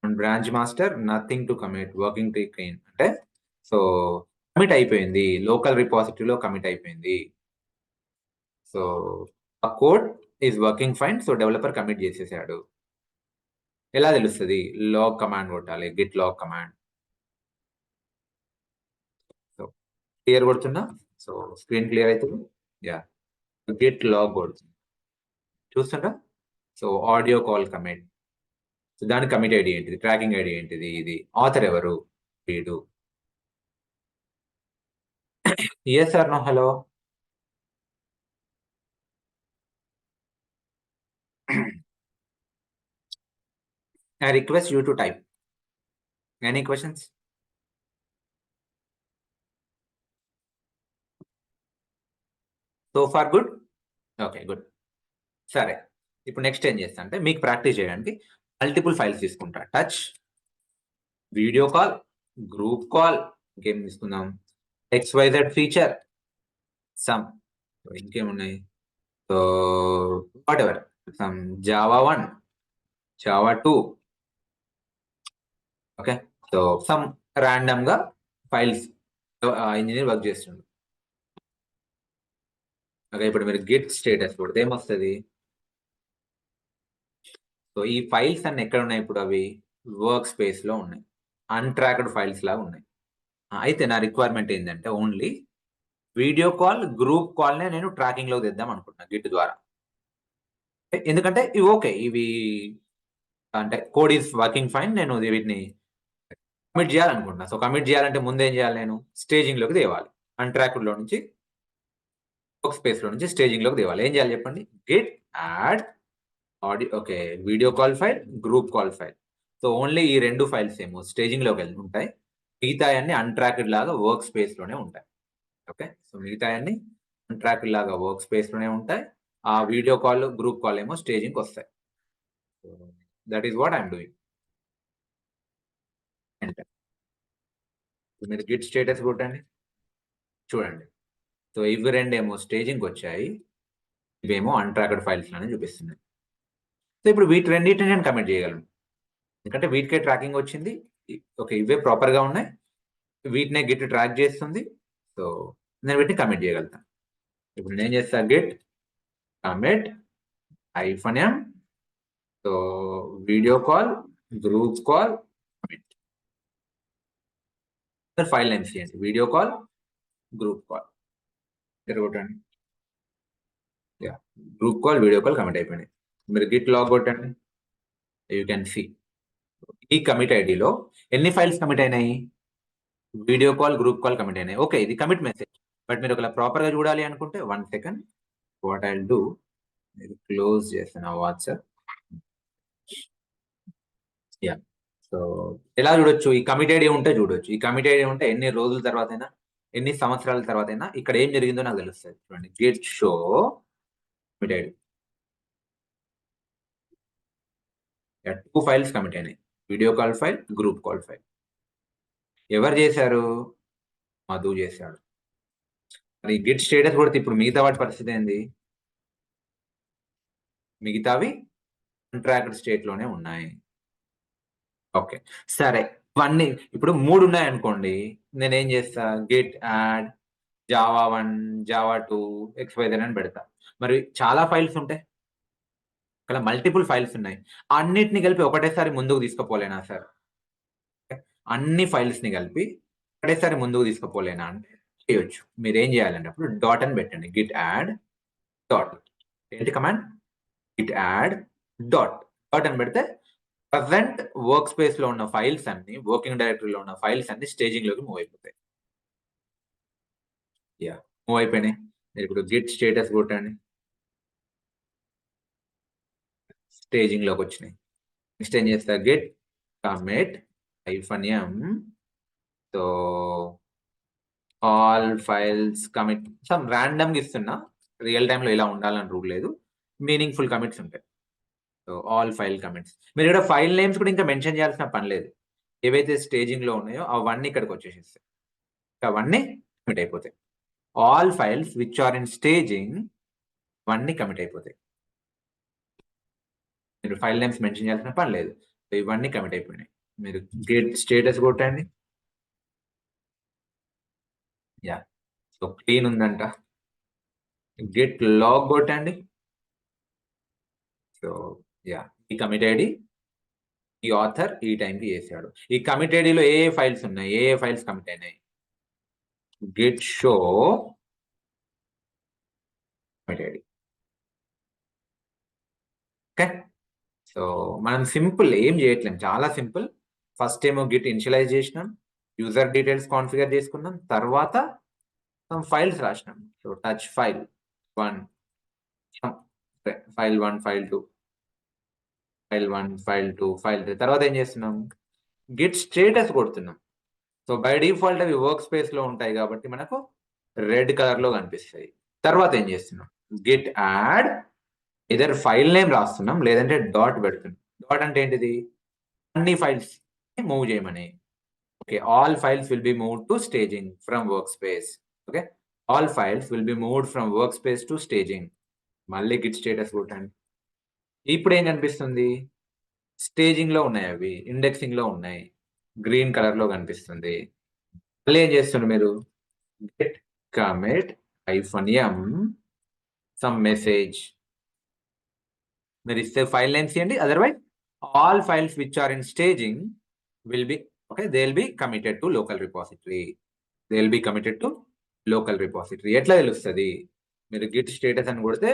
Branch master nothing to commit working tree clean అంటే సో కమిట్ అయిపోయింది. లోకల్ రిపాజిటరీలో కమిట్ అయిపోయింది. సో ఆ code is working fine. So developer commit చేసేసాడు. ఎలా తెలుస్తది? లాగ్ కమాండ్ కొట్టాలి. Git log command. So clear కొడుతున్నా. సో స్క్రీన్ క్లియర్ అవుతుంది. యాహ్! గిట్ లాగ్ కొడుతుంది. చూస్తుండ్రా? So audio call commit. So దాని కమిట్ ఐడి ఏంటిది? ట్రాకింగ్ ఐడి ఏంటిది? ఇది. ఆథర్ ఎవరు? వీడు. Yes or no? Hello. I request you to type. Any questions? So far good? Okay, good. సరే. ఇప్పుడు నెక్స్ట్ ఏం చేస్తా అంటే మీకు ప్రాక్టీస్ చేయడానికి మల్టిపుల్ ఫైల్స్ తీసుకుంటా. Touch, video call, group call, ఇంకేం తీసుకుందాం? XYZ ఫీచర్, సమ్ ఇంకేమున్నాయి? So whatever some Java 1, Java 2 okay. So some రాండమ్‌గా ఫైల్స్ ఇంజినీర్ వర్క్ చేస్తుండు. ఓకే. ఇప్పుడు మీరు గిట్ స్టేటస్ కొడితే ఏమొస్తది? సో ఈ ఫైల్స్ అన్ని ఎక్కడున్నాయి ఇప్పుడు అవి? వర్క్ స్పేస్‌లో ఉన్నాయి. అన్‌ట్రాక్డ్ ఫైల్స్ లాగా ఉన్నాయి. అయితే నా రిక్వైర్మెంట్ ఏందంటే ఓన్లీ వీడియో కాల్, గ్రూప్ కాల్‌నే నేను ట్రాకింగ్‌లోకి తెద్దాం అనుకుంటున్నా గిట్ ద్వారా. ఎందుకంటే ఇవి ఓకే. ఇవి అంటే కోడ్ ఈస్ వర్కింగ్ ఫైన్. నేను వీటిని కమిట్ చేయాలనుకుంటున్నా. సో కమిట్ చేయాలంటే ముందేం చేయాలి నేను? స్టేజింగ్‌లోకి తేవాలి. అన్‌ట్రాక్డ్‌లో నుంచి వర్క్ స్పేస్‌లో నుంచి స్టేజింగ్‌లోకి తేవాలి. ఏం చేయాలి చెప్పండి? Git add okay. Video call file, group call file. So only ఈ 2 ఫైల్స్ ఏమో స్టేజింగ్‌లోకి ఉంటాయి. మిగతాయన్నీ అన్‌ట్రాక్డ్ లాగా వర్క్ స్పేస్‌లోనే ఉంటాయి. ఓకే. సో మిగతాయన్నీ అన్‌ట్రాక్డ్ లాగా వర్క్ స్పేస్‌లోనే ఉంటాయి. ఆ వీడియో కాల్, గ్రూప్ కాల్ ఏమో స్టేజింగ్‌కొస్తాయి. So that is what I am doing. Enter. మీరు గిట్ స్టేటస్ కొట్టండి. చూడండి. సో ఇవి రెండేమో స్టేజింగ్‌కొచ్చాయి. ఇవేమో అన్‌ట్రాక్డ్ ఫైల్స్‌లోనే చూపిస్తున్నాయి. సో ఇప్పుడు వీటి రెండిటిని నేను కమిట్ చేయగలను. ఎందుకంటే వీటికే ట్రాకింగ్ వచ్చింది. ఓకే. ఇవే ప్రాపర్‌గా ఉన్నాయి. వీటినే గిట్ ట్రాక్ చేస్తుంది. సో నేను వీటిని కమిట్ చేయగలుగుతాను. ఇప్పుడు నేనేం చేస్తా Git commit -m. So video call, group call, commit. File names చేయండి. వీడియో కాల్, గ్రూప్ కాల్ కొట్టండి. Group call, video call commit అయిపోయినాయి. మీరు గిట్ లాగ్ కొట్టండి. యూ కెన్ సీ ఈ కమిట్ ఐడిలో ఎన్ని ఫైల్స్ కమిట్ అయినాయి? Video call, group call commit అయినాయి. Okay, ఇది కమిట్ మెసేజ్. బట్ మీరు ఒకలా ప్రాపర్ గా చూడాలి అనుకుంటే 1 సెకండ్, వాట్ ఐ డూ, మీరు క్లోజ్ చేస్తాను వాట్సాప్. యా, సో ఎలా చూడొచ్చు? ఈ కమిట్ ఐడి ఉంటే చూడొచ్చు. ఈ కమిట్ ఐడి ఉంటే ఎన్ని రోజుల తర్వాత అయినా, ఎన్ని సంవత్సరాల తర్వాత అయినా ఇక్కడ ఏం జరిగిందో నాకు తెలుస్తుంది. చూడండి, git show commit ID. 2 files commit అయినాయి, video call file, group call file. ఎవరు చేశారు? మధు చేశాడు. మరి గిట్ స్టేటస్ కొడితే ఇప్పుడు మిగతా వాటి పరిస్థితి ఏంది? మిగతావి అన్ట్రాక్డ్ స్టేట్ లోనే ఉన్నాయి. ఓకే, సరే, ఇవన్నీ ఇప్పుడు 3 ఉన్నాయి అనుకోండి, నేనేం చేస్తా? Git add Java 1, Java 2, XYZ అని పెడతా. మరి చాలా ఫైల్స్ ఉంటాయి, ఇక్కడ మల్టిపుల్ ఫైల్స్ ఉన్నాయి. అన్నిటిని కలిపి ఒకటేసారి ముందుకు తీసుకుపోలేనా సార్? అన్ని ఫైల్స్ ని కలిపి ఒకటేసారి ముందుకు తీసుకుపోలేనా అంటే చేయొచ్చు. మీరు ఏం చేయాలంటే అప్పుడు డాట్ అని పెట్టండి. Git add dot. ఏంటి command? Git add dot. Dot అని పెడితే ప్రజెంట్ వర్క్ స్పేస్ లో ఉన్న ఫైల్స్ అన్ని, వర్కింగ్ డైరెక్టరీలో ఉన్న ఫైల్స్ అన్ని స్టేజింగ్ లోకి మూవ్ అయిపోతాయి. యా, మూవ్ అయిపోయినాయి. మీరు ఇప్పుడు గిట్ స్టేటస్ కొట్టండి, స్టేజింగ్ లోకి వచ్చినాయి. నెక్స్ట్ ఏం చేస్తా? Git commit -m, so all files commit. Some random గా ఇస్తున్నా, రియల్ టైమ్ లో ఇలా ఉండాలని రూల్ లేదు, మీనింగ్ఫుల్ కమిట్స్ ఉంటాయి. So all file commits. మీరు ఇక్కడ ఫైల్ నేమ్స్ కూడా ఇంకా మెన్షన్ చేయాల్సిన పని లేదు. ఏవైతే స్టేజింగ్ లో ఉన్నాయో అవన్నీ ఇక్కడికి వచ్చేసేస్తాయి, అవన్నీ కమిట్ అయిపోతాయి. All files which are in staging అవన్నీ కమిట్ అయిపోతాయి. మీరు ఫైల్ నేమ్స్ మెన్షన్ చేయాల్సిన పని లేదు. సో ఇవన్నీ కమిట్ అయిపోయినాయి. మీరు గెట్ స్టేటస్ కొట్టండి. యా, సో క్లీన్ ఉందంట. గెట్ లాగ్ కొట్టండి. సో యా, ఈ కమిట్ ఐడి, ఈ ఆథర్ ఈ టైంకి చేశాడు. ఈ కమిట్ ఐడిలో ఏ ఫైల్స్ ఉన్నాయి, ఏ ఫైల్స్ కమిట్ అయినాయి? Git show commit ID. Okay, so మనం సింపుల్ ఏం చేయట్లేం, చాలా సింపుల్. ఫస్ట్ ఏమో గిట్ ఇనిషియలైజ్ చేసినాం, యూజర్ డీటెయిల్స్ కాన్ఫిగర్ చేసుకున్నాం, తర్వాత ఫైల్స్ రాసినాం. So touch file 1, file 1, file 2, file 1, file 2, file 3. తర్వాత ఏం చేస్తున్నాం? గిట్ స్టేటస్ కొడుతున్నాం. సో బై డిఫాల్ట్ అవి వర్క్ స్పేస్ లో ఉంటాయి కాబట్టి మనకు రెడ్ కలర్ లో కనిపిస్తాయి. తర్వాత ఏం చేస్తున్నాం? Git add, either file name రాస్తున్నాం, లేదంటే డాట్ పెడుతున్నాం. డాట్ అంటే ఏంటిది? అన్ని ఫైల్స్ మూవ్ చేయమని. Okay, all files will be moved to staging from work space. Okay, all files will be moved from work space to staging. మళ్ళీ git status కొట్టండి. ఇప్పుడు ఏం కనిపిస్తుంది? స్టేజింగ్ లో ఉన్నాయి, అవి ఇండెక్సింగ్ లో ఉన్నాయి, గ్రీన్ కలర్ లో కనిపిస్తుంది. మళ్ళీ ఏం చేస్తున్నారు మీరు? Get commit -m some message. మీరు ఇస్తే ఫైల్ నేమ్స్ ఇవ్వండి, otherwise all files which are in staging will be, okay, they will be committed to local repository. They will be committed to local repository. ఎట్లా తెలుస్తుంది? మీరు git status అని కొడితే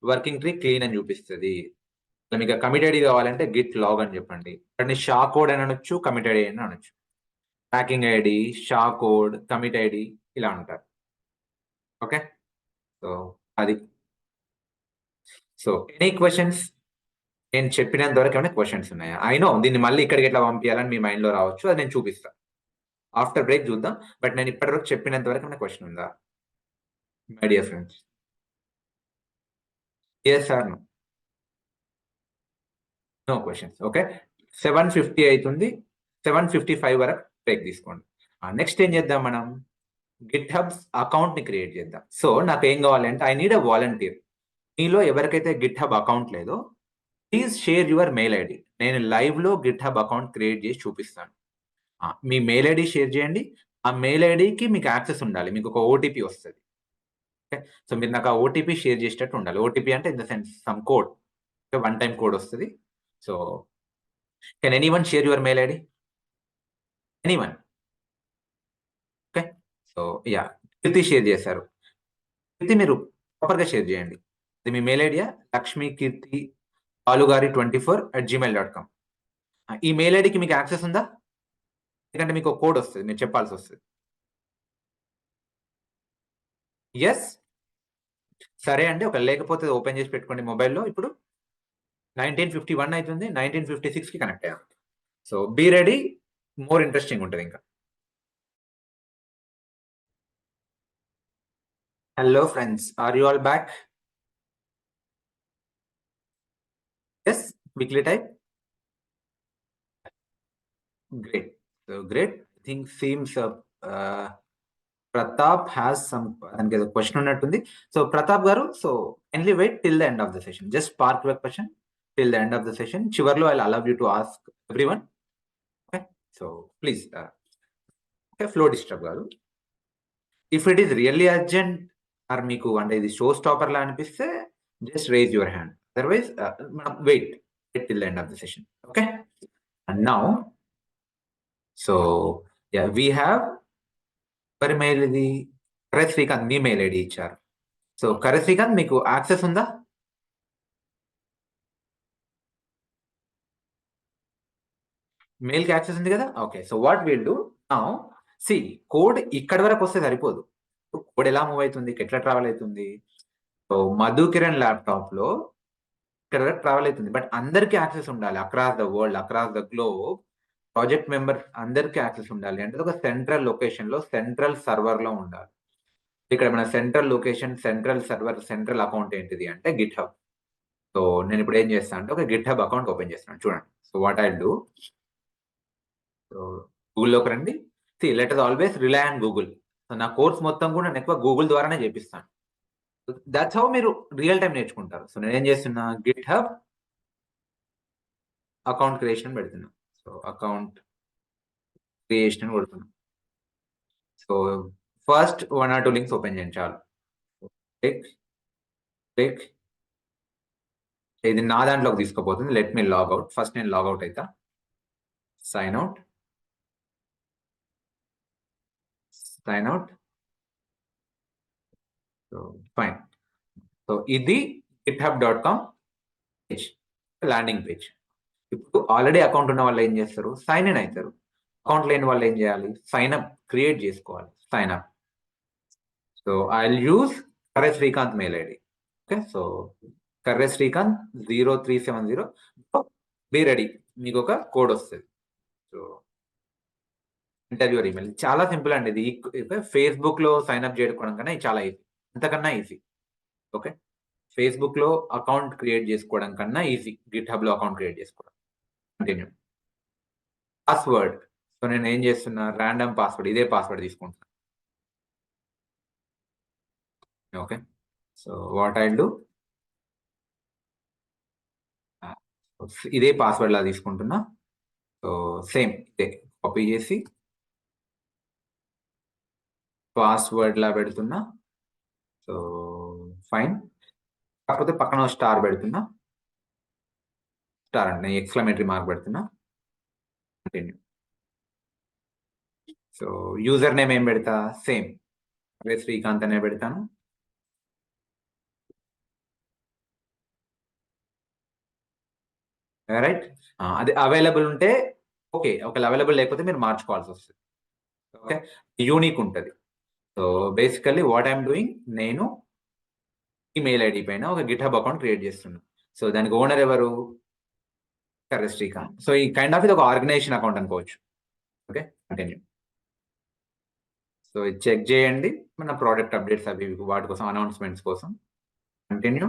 working tree clean అని చూపిస్తుంది. మీకు commit ID కావాలంటే Git log అని చెప్పండి. వాటిని షా కోడ్ అని అనొచ్చు, కమిట్ ఐడి అని అనొచ్చు. Tracking ID, Shah code, commit ID ఇలా ఉంటారు. ఓకే, సో అది. So any questions? నేను చెప్పినంత వరకు ఏమైనా క్వశ్చన్స్ ఉన్నాయా? ఐ నో దీన్ని మళ్ళీ ఇక్కడికి ఎట్లా పంపించాలని మీ మైండ్ లో రావచ్చు, అది నేను చూపిస్తాను. ఆఫ్టర్ బ్రేక్ చూద్దాం. బట్ నేను ఇప్పటివరకు చెప్పినంత వరకు ఏమైనా క్వశ్చన్ ఉందా my dear friends? Yes or no? No questions. Okay, 7:50 అవుతుంది, 7:55 వరకు బ్రేక్ తీసుకోండి. నెక్స్ట్ ఏం చేద్దాం మనం? గిట్ హబ్స్ అకౌంట్ ని క్రియేట్ చేద్దాం. సో నాకు ఏం కావాలంటే ఐ నీడ్ అ వాలంటీర్. మీలో ఎవరికైతే గిట్ హబ్ అకౌంట్ లేదో please share your mail ID. నేను లైవ్ లో గిట్ హబ్ అకౌంట్ క్రియేట్ చేసి చూపిస్తాను. మీ మెయిల్ ఐడి షేర్ చేయండి. ఆ మెయిల్ ఐడికి మీకు యాక్సెస్ ఉండాలి, మీకు ఒక ఓటీపీ వస్తుంది. ఓకే, సో మీరు నాకు ఆ ఓటీపీ షేర్ చేసేటట్టు ఉండాలి. ఓటీపీ అంటే in the sense some code, one time code వస్తుంది. So can anyone share your mail ID? Anyone? Okay, so yeah, Keerthi share చేశారు. కీర్తి మీరు ప్రాపర్గా షేర్ చేయండి. ఇది మీ mail ID Lakshmi Keerthi Palugari 24@gmail.com. ఈ మెయిల్ ఐడికి మీకు యాక్సెస్ ఉందా? ఎందుకంటే మీకు కోడ్ వస్తుంది, మీరు చెప్పాల్సి వస్తుంది. ఎస్, సరే అండి. ఒక లేకపోతే ఓపెన్ చేసి పెట్టుకోండి మొబైల్లో. ఇప్పుడు 1951 అవుతుంది, 1956కి కనెక్ట్ అయ్యాం. So be ready, more interesting ఉంటుంది ఇంకా. Hello friends, are you all back? Yes, quickly type. Great. So great. I think seems Pratap has some question ఉన్నట్టుంది. So Pratap garu, so kindly wait till the end of the session. Just park your question till the end of the session. Chivarlo I'll allow you to ask everyone. Okay. So please, okay, flow disturb garu. If it is really urgent or meeku ante idi show stopper la anipiste, just raise your hand. Otherwise, wait till the end of the session. Okay. And now, so yeah, we have ఎవరి mail ఇది? కరే శ్రీకాంత్ మీ mail ID ఇచ్చారు. So Kare Srikanth మీకు access ఉందా? మెయిల్కి access ఉంది కదా? Okay. So what will do now, see code ఇక్కడ వరకు వస్తే సరిపోదు. కోడ్ ఎలా మూవ్ అవుతుంది, ఎట్లా ట్రావెల్ అవుతుంది? సో మధు కిరణ్ ల్యాప్టాప్ లో ఇక్కడ వరకు ట్రావెల్ అవుతుంది. బట్ అందరికీ యాక్సెస్ ఉండాలి. Across the world, across the globe project member అందరికీ యాక్సెస్ ఉండాలి అంటే ఒక సెంట్రల్ లొకేషన్ లో, సెంట్రల్ సర్వర్ లో ఉండాలి. ఇక్కడ మన central location, central server, central account ఏంటిది అంటే గిట్ హబ్. సో నేను ఇప్పుడు ఏం చేస్తాను అంటే ఒక గిట్ హబ్ అకౌంట్ ఓపెన్ చేస్తున్నాను. చూడండి. So what I do, so గూగుల్లోకి రండి. See let us always rely on Google. So నా కోర్స్ మొత్తం కూడా నేను ఎక్కువ గూగుల్ ద్వారానే చేపిస్తాను. దట్స్ హౌ మీరు రియల్ టైం నేర్చుకుంటారు. సో నేను ఏం చేస్తున్నా, గిట్ హబ్ అకౌంట్ క్రియేషన్ పెడుతున్నా. సో అకౌంట్ క్రియేషన్ కొడుతున్నా. So first 1 or 2 links open చేయండి చాలు. క్లిక్. ఇది నా దాంట్లోకి తీసుకోపోతుంది. Let me logout. ఫస్ట్ నేను లాగౌట్ అవుతా. Sign out. So fine. So ఇది github.com పేజ్, ల్యాండింగ్ పేజ్. ఇప్పుడు ఆల్రెడీ అకౌంట్ ఉన్న వాళ్ళు ఏం చేస్తారు, సైన్ ఇన్ అవుతారు. అకౌంట్ లేని వాళ్ళు ఏం చేయాలి, సైన్ అప్ క్రియేట్ చేసుకోవాలి. Sign up. So I will use Karre Srikanth mail ID. Okay. So Karre Srikanth 0370. Be ready, మీకు ఒక కోడ్ వస్తుంది. So enter your email. చాలా సింపుల్ అండి ఇది. ఫేస్బుక్ లో సైన్ అప్ చేసుకోవడం కన్నా ఇది చాలా ఈజీ, అంతకన్నా ఈజీ. ఓకే. ఫేస్బుక్ లో అకౌంట్ క్రియేట్ చేసుకోవడం కన్నా ఈజీ గిట్ హబ్ లో అకౌంట్ క్రియేట్ చేసుకోవడం. కంటిన్యూ. పాస్వర్డ్. సో నేను ఏం చేస్తున్నా, ర్యాండమ్ పాస్వర్డ్, ఇదే పాస్వర్డ్ తీసుకుంటున్నా. Okay. So what I do, ఇదే పాస్వర్డ్ లా తీసుకుంటున్నా. సో సేమ్ ఇదే కాపీ చేసి పాస్వర్డ్ లా పెడుతున్నా. So fine. కాకపోతే పక్కన స్టార్ పెడుతున్నా. స్టార్ అంటే ఎక్స్క్లమేటరీ మార్క్ పెడుతున్నా. కంటిన్యూ. సో యూజర్ నేమ్ ఏం పెడతా, సేమ్ అదే శ్రీకాంత్ అనే పెడతాను. రైట్. అది అవైలబుల్ ఉంటే ఓకే, ఒకవేళ అవైలబుల్ లేకపోతే మీరు మార్చుకోవాల్సి వస్తుంది. ఓకే. యూనిక్ ఉంటుంది. So basically what I'm doing, నేను ఈమెయిల్ ఐడి పైన ఒక గిట్ హబ్ అకౌంట్ క్రియేట్ చేస్తున్నాను. సో దానికి ఓనర్ ఎవరు, కర్రే శ్రీకాంత్. సో ఈ కైండ్ ఆఫ్ ఇది ఒక ఆర్గనైజేషన్ అకౌంట్ అనుకోవచ్చు. ఓకే. కంటిన్యూ. సో ఇది చెక్ చేయండి, మన ప్రోడక్ట్ అప్డేట్స్ అవి వాటి కోసం, అనౌన్స్మెంట్స్ కోసం. Continue.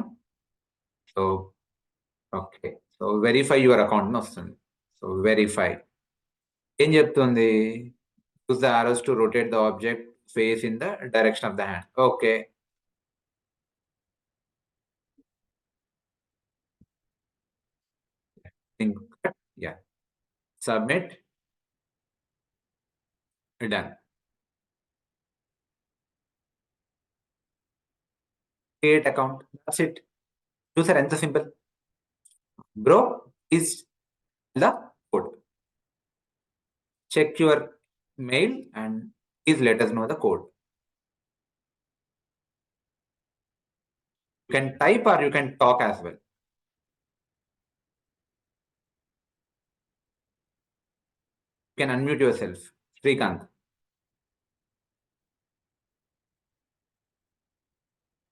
So okay. So verify your account అని వస్తుంది. సో వెరిఫై ఏం చెప్తుంది, use the arrows to rotate the object face in the direction of the hand. Okay. Yeah. Submit. Done. Create account. That's it. చూసారు ఎంత simple. Bro is the code. Check your mail and please let us know the code. You can type or you can talk as well. You can unmute yourself. Srikanth.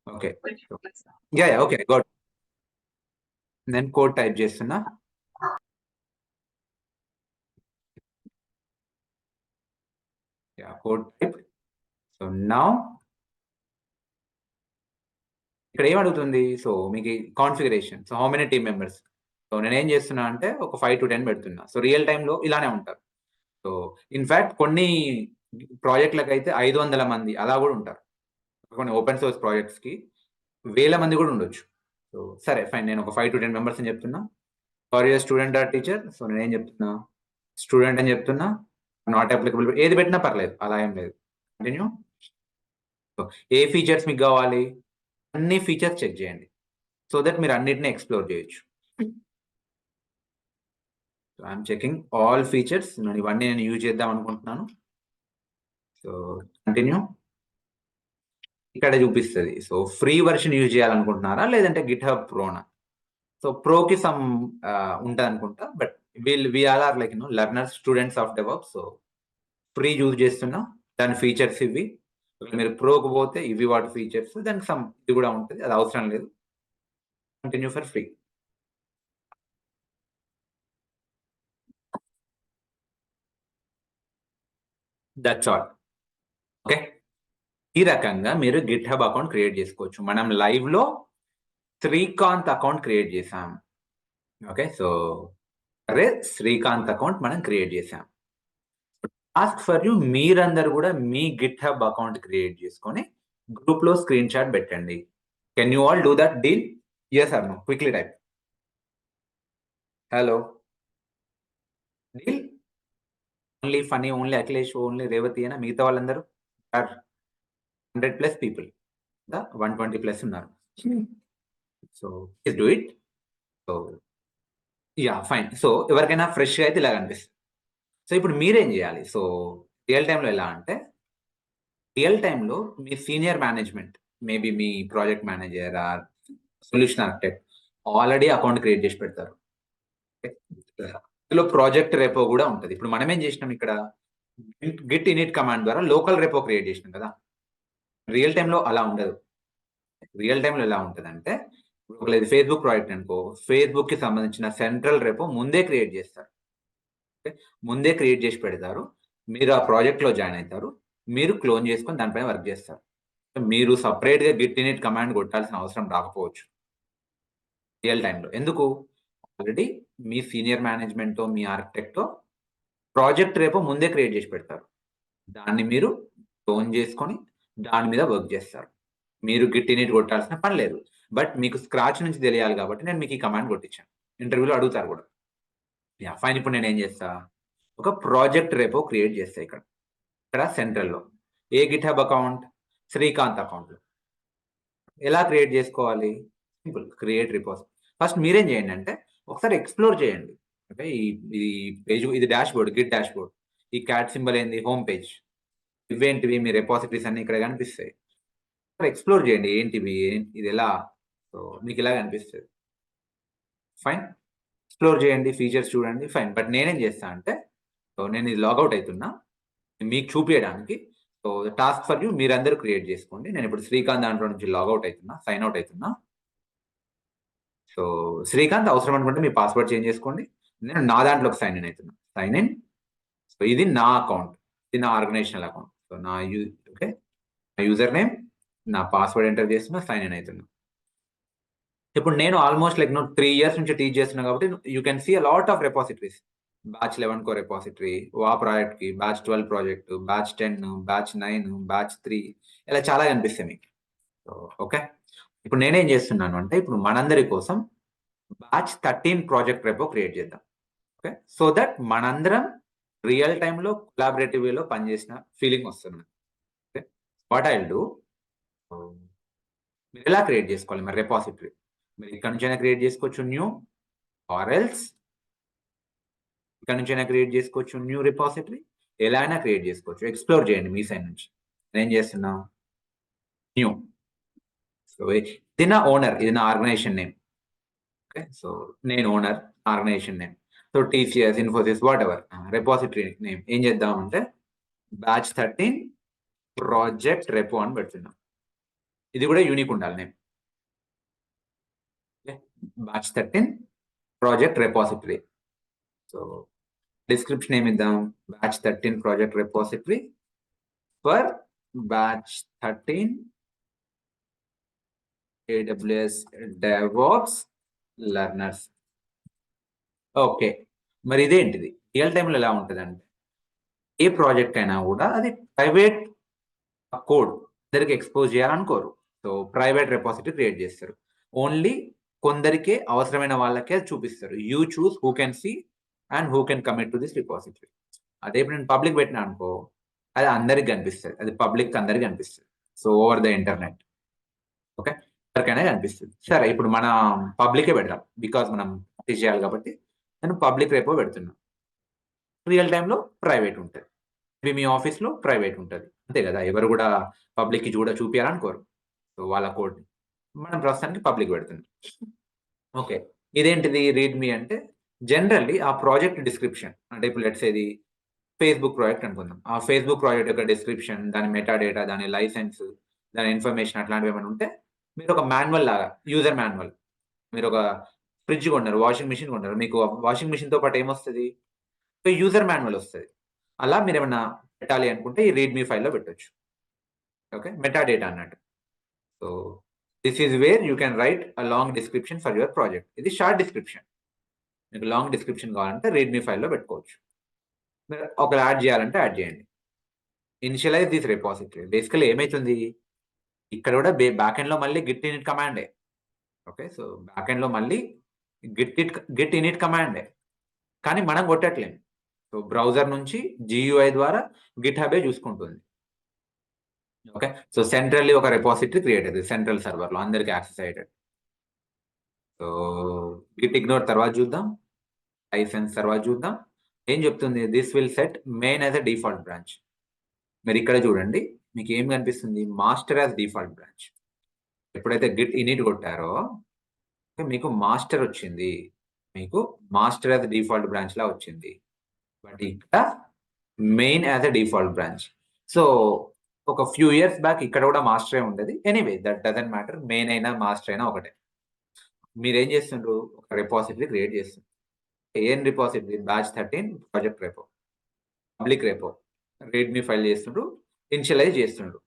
Okay. Yeah, okay, got it. Then code type చేస్తున్నా. Yeah, code type. So now ఇక్కడ ఏం అడుగుతుంది? So మీకు configuration. So how many team members? So నేను ఏం చేస్తున్నా అంటే ఒక 5 to 10 పెడుతున్నా. సో రియల్ టైంలో ఇలానే ఉంటారు. సో ఇన్ఫాక్ట్ కొన్ని ప్రాజెక్టులకైతే 500 మంది అలా కూడా ఉంటారు. కొన్ని ఓపెన్ సోర్స్ ప్రాజెక్ట్స్ కి 1000 మంది కూడా ఉండొచ్చు. సో సరే ఫైన్, నేను ఒక 5 to 10 మెంబర్స్ అని చెప్తున్నా. For your student or teacher. So నేనేం చెప్తున్నా? స్టూడెంట్ అని చెప్తున్నా. నాట్ అప్లికబుల్ ఏది పెట్టినా పర్లేదు, అలా ఏం లేదు. కంటిన్యూ. సో ఏ ఫీచర్స్ మీకు కావాలి? అన్ని ఫీచర్స్ చెక్ చేయండి సో దట్ మీరు అన్నిటిని ఎక్స్ప్లోర్ చేయొచ్చు. I'm checking all features. నేను ఇవన్నీ నేను యూజ్ చేద్దాం అనుకుంటున్నాను. So continue. ఇక్కడ చూపిస్తుంది. సో ఫ్రీ వర్షన్ యూజ్ చేయాలనుకుంటున్నారా లేదంటే గిట్ హబ్ ప్రోనా? సో ప్రోకి సమ్ ఉంటుంది అనుకుంటా, but we all are like learners, students of develop. So free use చేస్తున్నా. దాని ఫీచర్స్ ఇవి. మీరు ప్రోకి పోతే ఇవి వాటి ఫీచర్స్, దానికి సమ్ ఇది కూడా ఉంటుంది, అది అవసరం లేదు. Continue for free. That's all. Okay, ఈ రకంగా మీరు గిట్ హబ్ అకౌంట్ క్రియేట్ చేసుకోవచ్చు. మనం లైవ్ లో శ్రీకాంత్ అకౌంట్ క్రియేట్ చేసాం. ఓకే, సో అరే శ్రీకాంత్ అకౌంట్ మనం క్రియేట్ చేసాం. టాస్క్ ఫర్ యూ, మీరందరూ కూడా మీ గిట్ హబ్ అకౌంట్ క్రియేట్ చేసుకొని గ్రూప్ లో స్క్రీన్ షాట్ పెట్టండి. Can you all do that deal? yes or no? Quickly type. Hello. Deal? Only Funny, only Akhilesh, only Revati ana మిగతా వాళ్ళందరూ are 100+ people. The 120+ ఉన్నారు. So please do it. So yeah fine. So ఎవరికైనా ఫ్రెష్గా అయితే ఇలా అనిపిస్తుంది. So ఇప్పుడు మీరేం చేయాలి? సో రియల్ టైంలో ఎలా అంటే, రియల్ టైంలో మీ సీనియర్ మేనేజ్మెంట్, మేబీ మీ project manager or solution architect already account create చేసి పెడతారు. ఇందులో ప్రాజెక్ట్ రెపో కూడా ఉంటుంది. ఇప్పుడు మనం ఏం చేసినాం ఇక్కడ, గిట్ ఇనిట్ కమాండ్ ద్వారా లోకల్ రెపో క్రియేట్ చేసినాం కదా. రియల్ టైంలో అలా ఉండదు. రియల్ టైంలో ఎలా ఉంటుంది అంటే, ఒకలేదు ఫేస్బుక్ ప్రాజెక్ట్ అనుకో, ఫేస్బుక్ కి సంబంధించిన సెంట్రల్ రెపో ముందే క్రియేట్ చేస్తారు. ముందే క్రియేట్ చేసి పెడతారు. మీరు ఆ ప్రాజెక్ట్ లో జాయిన్ అవుతారు, మీరు క్లోన్ చేసుకొని దానిపైన వర్క్ చేస్తారు. మీరు సపరేట్ గా గిట్ ఇనిట్ కమాండ్ కొట్టాల్సిన అవసరం రాకపోవచ్చు రియల్ టైంలో. ఎందుకు? ఆల్రెడీ మీ సీనియర్ మేనేజ్మెంట్, మీ ఆర్కిటెక్ట్ ప్రాజెక్ట్ రేపు ముందే క్రియేట్ చేసి పెడతారు. దాన్ని మీరు క్లోన్ చేసుకొని దాని మీద వర్క్ చేస్తారు. మీరు గిట్ ఇనిట్ కొట్టాల్సిన పని లేదు. బట్ మీకు స్క్రాచ్ నుంచి తెలియాలి కాబట్టి నేను మీకు ఈ కమాండ్ కొట్టించాను. ఇంటర్వ్యూలో అడుగుతారు కూడా. Yeah fine. ఇప్పుడు నేను ఏం చేస్తా, ఒక ప్రాజెక్ట్ రేపో క్రియేట్ చేస్తా. ఇక్కడ సెంట్రల్లో ఏ GitHub account? Srikanth account. ఎలా క్రియేట్ చేసుకోవాలి? Simple, create repos. ఫస్ట్ మీరేం చేయండి అంటే, ఒకసారి ఎక్స్ప్లోర్ చేయండి. అంటే ఈ పేజ్, ఇది dashboard, git dashboard. ఈ క్యాట్ సింబల్ ఏంది? Home page. ఇవేంటివి? మీ రెపాజిటరీస్ అన్ని ఇక్కడ కనిపిస్తాయి. ఎక్స్ప్లోర్ చేయండి, ఏంటివి, ఇది ఎలా. సో మీకు ఇలా కనిపిస్తుంది. ఫైన్, ఎక్స్ప్లోర్ చేయండి, ఫీచర్స్ చూడండి, ఫైన్. బట్ నేనేం చేస్తా అంటే, సో నేను ఇది లాగౌట్ అవుతున్నా మీకు చూపించడానికి. సో టాస్క్ ఫర్ యూ, మీరందరూ క్రియేట్ చేసుకోండి. నేను ఇప్పుడు శ్రీకాంత్ దాంట్లో నుంచి లాగౌట్ అవుతున్నా, సైన్ అవుట్ అవుతున్నా. సో శ్రీకాంత్ అవసరం అనుకుంటే మీ పాస్వర్డ్ చేంజ్ చేసుకోండి. నేను నా దాంట్లోకి సైన్ ఇన్ అవుతున్నా. Sign in. సో ఇది నా అకౌంట్, ఇది నా ఆర్గనైజేషనల్ అకౌంట్. సో నా ఓకే, నా యూజర్ నేమ్, నా పాస్వర్డ్ ఎంటర్ చేస్తున్నా, సైన్ ఇన్ అవుతున్నా. ఇప్పుడు నేను ఆల్మోస్ట్ లైక్ 3 years నుంచి టీచ్ చేస్తున్నా కాబట్టి you can see a lot of repositories. Batch 11 కో రెపాసిటరీ, వా ప్రాజెక్ట్ కి, batch 12 project, batch 10, batch 9, batch 3, ఇలా చాలా కనిపిస్తాయి మీకు. ఓకే, ఇప్పుడు నేనేం చేస్తున్నాను అంటే, ఇప్పుడు మనందరి కోసం బ్యాచ్ 13 ప్రాజెక్ట్ రెపో క్రియేట్ చేద్దాం. ఓకే, సో దట్ మనందరం రియల్ టైంలో కొలాబరేటివ్ వేలో పనిచేసిన ఫీలింగ్ వస్తుంది. Okay, what I will do, మీరు ఎలా క్రియేట్ చేసుకోవాలి మరి రెపాసిటరీ? మీరు ఇక్కడ నుంచైనా క్రియేట్ చేసుకోవచ్చు న్యూ, ఆర్ ఎల్స్ ఇక్కడ నుంచైనా క్రియేట్ చేసుకోవచ్చు న్యూ రెపాసిటరీ. ఎలా అయినా క్రియేట్ చేసుకోవచ్చు. ఎక్స్ప్లోర్ చేయండి మీ సైడ్ నుంచి. నేను చేస్తున్నా న్యూ. సో ఇది నా ఓనర్, ఇది నా ఆర్గనైజేషన్ నేమ్. ఓకే, సో నేను owner, organisation name. So TCS, Infosys, whatever repository name ఏం చేద్దామంటే బ్యాచ్ 13 ప్రాజెక్ట్ రెపో అని పెడుతున్నాం. ఇది కూడా యూనిక్ ఉండాలి name. Batch 13 project repository. So description ఏమిద్దాం, batch 13 project repository for batch 13 AWS DevOps learners. Okay, మరి ఇదేంటిది రియల్ టైంలో ఎలా ఉంటుంది అంటే ఏ ప్రాజెక్ట్ అయినా కూడా అది ప్రైవేట్ కోడ్ అందరికి ఎక్స్పోజ్ చేయాలనుకోరు. సో ప్రైవేట్ రెపాజిటరీ క్రియేట్ చేస్తారు. ఓన్లీ కొందరికే అవసరమైన వాళ్ళకే అది చూపిస్తారు. You choose who can see and who can commit to this repository. అదే ఇప్పుడు నేను పబ్లిక్ పెట్టినా అనుకో, అది అందరికి కనిపిస్తుంది, అది పబ్లిక్ అందరికి కనిపిస్తుంది. So over the internet. Okay, ఎవరికైనా కనిపిస్తుంది. సరే, ఇప్పుడు మన పబ్లికే పెడదాం బికాస్ మనం ప్రాక్టీస్ చేయాలి కాబట్టి. నేను పబ్లిక్ రేపో పెడుతున్నా. రియల్ టైంలో ప్రైవేట్ ఉంటుంది. మీ ఆఫీస్లో ప్రైవేట్ ఉంటుంది, అంతే కదా. ఎవరు కూడా పబ్లిక్కి చూపించాలనుకోరు. సో వాళ్ళ కోడ్ని మనం ప్రస్తుతానికి పబ్లిక్ పెడుతున్నాం. ఓకే, ఇదేంటిది రీడ్ మీ అంటే జనరల్లీ ఆ ప్రాజెక్ట్ డిస్క్రిప్షన్. అంటే ఇప్పుడు లెట్స్ ఇది ఫేస్బుక్ ప్రాజెక్ట్ అనుకుందాం. ఆ ఫేస్బుక్ ప్రాజెక్ట్ యొక్క డిస్క్రిప్షన్, దాని మెటా డేటా, దాని లైసెన్స్, దాని ఇన్ఫర్మేషన్ అట్లాంటివి ఏమైనా ఉంటే మీరు ఒక మాన్యువల్ లాగా, యూజర్ మాన్యువల్, మీరు ఒక ఫ్రిడ్జ్ కొన్నారు, వాషింగ్ మిషన్ కొన్నారు, మీకు వాషింగ్ మిషన్తో పాటు ఏమొస్తుంది, యూజర్ మాన్యువల్ వస్తుంది. అలా మీరు ఏమైనా పెట్టాలి అనుకుంటే ఈ రీడ్ మీ ఫైల్లో పెట్టొచ్చు. ఓకే, మెటా డేటా అన్నట్టు. So this is where you can write a long description for your project. ఇది షార్ట్ డిస్క్రిప్షన్. మీకు లాంగ్ డిస్క్రిప్షన్ కావాలంటే రీడ్ మీ ఫైల్లో పెట్టుకోవచ్చు. మీరు ఒకరు యాడ్ చేయాలంటే యాడ్ చేయండి. Initialise this repository. బేసికలీ ఏమైతుంది, ఇక్కడ కూడా బ్యాక్ ఎండ్ లో మళ్ళీ Git in it కమాండే. Okay, so back end లో మళ్ళీ గిట్ ఇనిట్ కమాండే, కానీ మనం కొట్టట్లేము. సో బ్రౌజర్ నుంచి GUI ద్వారా గిట్ హబే చూసుకుంటుంది. ఓకే, సో సెంట్రల్లీ ఒక రెపాజిటరీ క్రియేట్ అవుతుంది సెంట్రల్ సర్వర్ లో, అందరికి యాక్సెస్ అయ్యేటట్టు. సో గిట్ ఇగ్నోర్ తర్వాత చూద్దాం, లైసెన్స్ తర్వాత చూద్దాం. ఏం చెప్తుంది, this will set main as a default branch. మీరు ఇక్కడ చూడండి, మీకు ఏం కనిపిస్తుంది, మాస్టర్ యాజ్ డిఫాల్ట్ బ్రాంచ్. ఎప్పుడైతే గిట్ ఇనిట్ కొట్టారో మీకు మాస్టర్ వచ్చింది, మీకు మాస్టర్ యాజ్ డిఫాల్ట్ బ్రాంచ్ లా వచ్చింది. బట్ ఇక్కడ main as a default branch. So ఒక ఫ్యూ ఇయర్స్ బ్యాక్ ఇక్కడ కూడా మాస్టరే ఉండేది. Anyway that doesn't matter, main అయినా మాస్టర్ అయినా ఒకటే. మీరు ఏం చేస్తుండ్రు, ఒక రెపాజిటరీ క్రియేట్ చేస్తుండ్రు. ఏం repository, batch 13 project repo, public repo, read me file చేస్తుండ్రు, ఇనిషియలైజ్ చేస్తుండ్రు.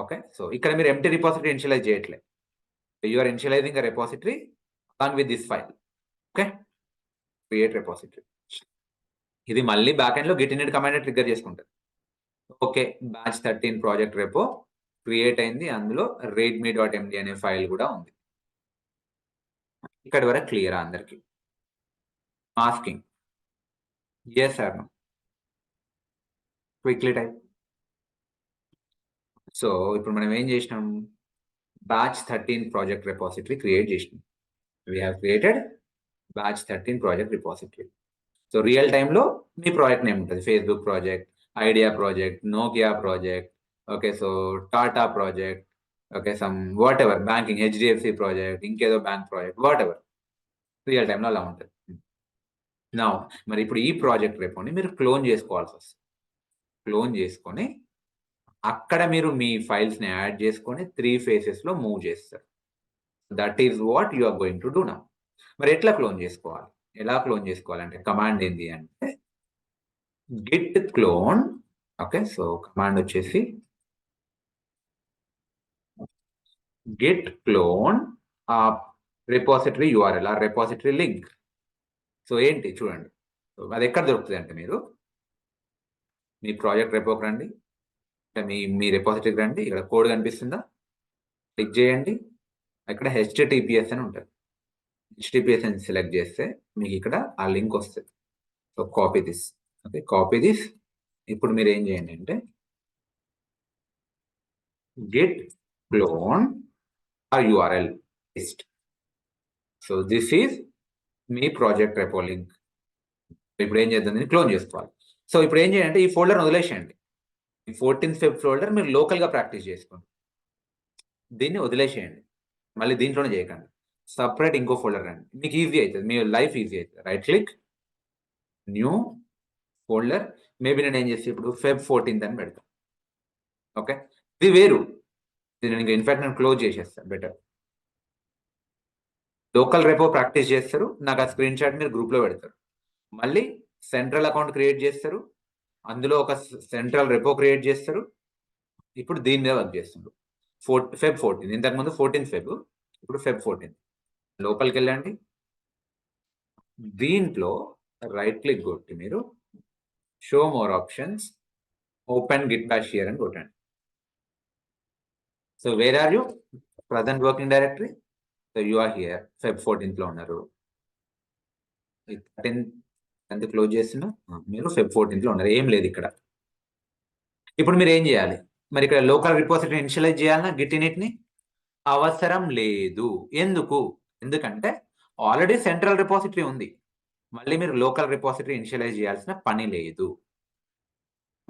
ఓకే, సో ఇక్కడ మీరు ఎంటీ రిపాజిటరీ ఇనిషియలైజ్ చేయట్లేదు, you are initializing a repository along with this file. Okay, create repository. ఇది మళ్ళీ బ్యాక్ ఎండ్ లో గిట్ ఇనిట్ కమాండ్ ట్రిగ్గర్ చేసుకుంటుంది. Okay, batch 13 project repo create అయింది, అందులో readme.md అనే ఫైల్ కూడా ఉంది. ఇక్కడ వరకు క్లియర్ అందరికి? Masking yes or no, quickly type. So ఇప్పుడు మనం ఏం చేసినాం, బ్యాచ్ 13 ప్రాజెక్ట్ రెపాజిటరీ క్రియేట్ చేసినాం. We have created batch 13 project repository. So real టైంలో మీ ప్రాజెక్ట్ నేమ్ ఉంటుంది, Facebook project, Idea project, Nokia project, okay, so Tata project, okay, some whatever, banking HDFC project, ఇంకేదో bank project, whatever, real టైంలో అలా ఉంటుంది. నా మరి ఇప్పుడు ఈ ప్రాజెక్ట్ రేపోని మీరు క్లోన్ చేసుకోవాల్సి వస్తుంది. క్లోన్ చేసుకొని అక్కడ మీరు మీ ఫైల్స్ని యాడ్ చేసుకొని 3 phases లో మూవ్ చేస్తారు. That is what you are going to do now. మరి ఎట్లా క్లోన్ చేసుకోవాలి, ఎలా క్లోన్ చేసుకోవాలంటే కమాండ్ ఏంటి అంటే Git clone. Okay, so command వచ్చేసి గిట్ క్లోన్ ఆ రిపాజిటరీ URL, ఆ రిపాజిటరీ లింక్. సో ఏంటి చూడండి, అది ఎక్కడ దొరుకుతుంది అంటే మీరు మీ ప్రాజెక్ట్ రెపోకి రండి, మీ రిపాజిటరీకి రండి, ఇక్కడ కోడ్ కనిపిస్తుందా, క్లిక్ చేయండి, ఇక్కడ HTTPS అని ఉంటుంది. HTTPS అని సెలెక్ట్ చేస్తే మీకు ఇక్కడ ఆ లింక్ వస్తుంది. So copy this. Okay, copy this. ఇప్పుడు మీరు ఏం చేయండి అంటే గిట్ క్లోన్ ఆ URL list. So this is me project repo link. ఇప్పుడు ఏం చేద్దాం, దీన్ని క్లోన్ చేసుకోవాలి. సో ఇప్పుడు ఏం చేయండి, ఈ ఫోల్డర్ వదిలేసేయండి. ఈ 14th Feb ఫోల్డర్ మీరు లోకల్గా ప్రాక్టీస్ చేసుకోండి, దీన్ని వదిలేసేయండి. మళ్ళీ దీంట్లోనే చేయకండి, సపరేట్ ఇంకో ఫోల్డర్ రండి, మీకు ఈజీ అవుతుంది, మీ లైఫ్ ఈజీ అవుతుంది. Right click, new folder, maybe నేను ఏం చేసి ఇప్పుడు Feb 14th అని పెడతాను. ఓకే, ఇది వేరు, ఇది నేను ఇన్ఫాక్ట్ నేను క్లోజ్ చేసేస్తాను బెటర్. లోకల్ రెపో ప్రాక్టీస్ చేస్తారు, నాకు ఆ స్క్రీన్ షాట్ మీరు గ్రూప్లో పెడతారు. మళ్ళీ సెంట్రల్ అకౌంట్ క్రియేట్ చేస్తారు, అందులో ఒక సెంట్రల్ రెపో క్రియేట్ చేస్తారు. ఇప్పుడు దీని మీద వర్క్ చేస్తున్నారు. Feb 14, ఇంతకుముందు 14th Feb, ఇప్పుడు Feb 14. లోపలికి వెళ్ళండి, దీంట్లో రైట్ క్లిక్ కొట్టి మీరు show more options, open git bash here అని కొట్టండి. So where are you? Present working directory. So you are here, Feb 14th లో ఉన్నారు. 10th క్లోజ్ చేస్తున్నా, మీరు Feb 14th లో ఉన్నారు, ఏం లేదు ఇక్కడ. ఇప్పుడు మీరు ఏం చేయాలి? మరి ఇక్కడ లోకల్ రిపోజిటరీ ఇనిషియలైజ్ చేయాలన్నా గిట్ ఇనిట్ ని? అవసరం లేదు. ఎందుకు? ఎందుకంటే ఆల్రెడీ సెంట్రల్ రిపోజిటరీ ఉంది, మళ్ళీ మీరు లోకల్ రిపోజిటరీ ఇనిషియలైజ్ చేయాల్సిన పని లేదు.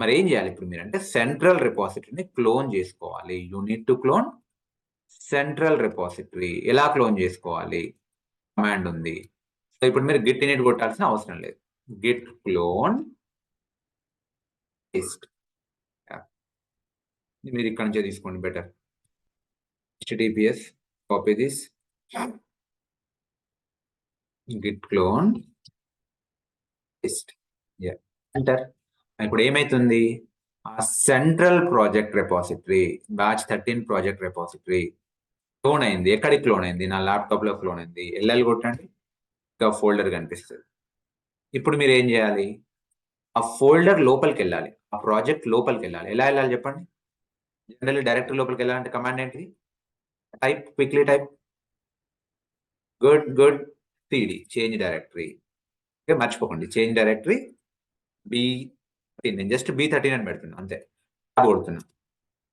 మరి ఏం చేయాలి ఇప్పుడు మీరు అంటే సెంట్రల్ రిపోజిటరీని క్లోన్ చేసుకోవాలి. You need to clone central repository. ఎలా క్లోన్ చేసుకోవాలి? కమాండ్ ఉంది. సో ఇప్పుడు మీరు గిట్ ఇనిట్ కొట్టాల్సిన అవసరం లేదు. గిట్ క్లోన్ పేస్ట్, మీరు ఇక్కడ నుంచే తీసుకోండి better. https copy this, git clone paste, yeah, enter. ఇప్పుడు ఏమైతుంది? ఆ central project repository, batch 13 project repository clone అయింది. ఎక్కడికి క్లోన్ అయింది? నా ల్యాప్టాప్ లో క్లోన్ అయింది. ఎల్ఎల్ కొట్టండి, ఇంకా ఫోల్డర్ కనిపిస్తుంది. ఇప్పుడు మీరు ఏం చేయాలి? ఆ ఫోల్డర్ లోపలికి వెళ్ళాలి, ఆ ప్రాజెక్ట్ లోపలికి వెళ్ళాలి. ఎలా వెళ్ళాలి చెప్పండి? జనరల్లీ డైరెక్టరీ లోపలికి వెళ్ళాలంటే కమాండ్ ఏంటిది? Type, quickly type, good cd change directory. మర్చిపోకండి, చేంజ్ డైరెక్టరీ B13, నేను జస్ట్ B13 అని పెడుతున్నా అంతే, కొడుతున్నా.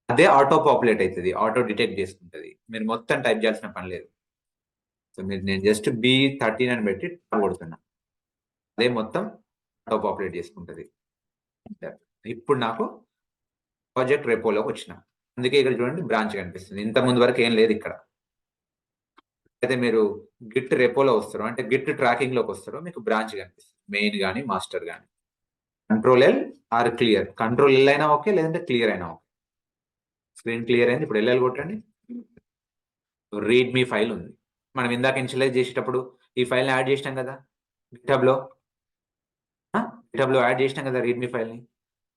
అదే ఆటో పాపులేట్ అవుతుంది, ఆటో డిటెక్ట్ చేసుకుంటుంది, మీరు మొత్తం టైప్ చేయాల్సిన పని లేదు. సో నేను జస్ట్ B13 అని పెట్టి కొడుతున్నా, అదే మొత్తం ఆటో పాపులేట్ చేసుకుంటుంది. ఇప్పుడు నాకు ప్రాజెక్ట్ రెపోలోకి వచ్చిన, అందుకే ఇక్కడ చూడండి బ్రాంచ్ కనిపిస్తుంది. ఇంత ముందు వరకు ఏం లేదు ఇక్కడ. అయితే మీరు గిట్ రెపోలో వస్తారు అంటే గిట్ ట్రాకింగ్ లోకి వస్తారో మీకు బ్రాంచ్ కనిపిస్తుంది, మెయిన్ కానీ మాస్టర్ కానీ. Control L R clear, control L అయినా ఓకే, లేదంటే క్లియర్ అయినా ఓకే. స్క్రీన్ క్లియర్ అయింది, ఇప్పుడు ఎల్ఎల్ కొట్టండి. రీడ్ మీ ఫైల్ ఉంది, మనం ఇందాక ఇనిషియలైజ్ చేసేటప్పుడు ఈ ఫైల్ యాడ్ చేసినాం కదా గిటబ్ లో యాడ్ చేసినాం కదా రీడ్ మీ ఫైల్ ని,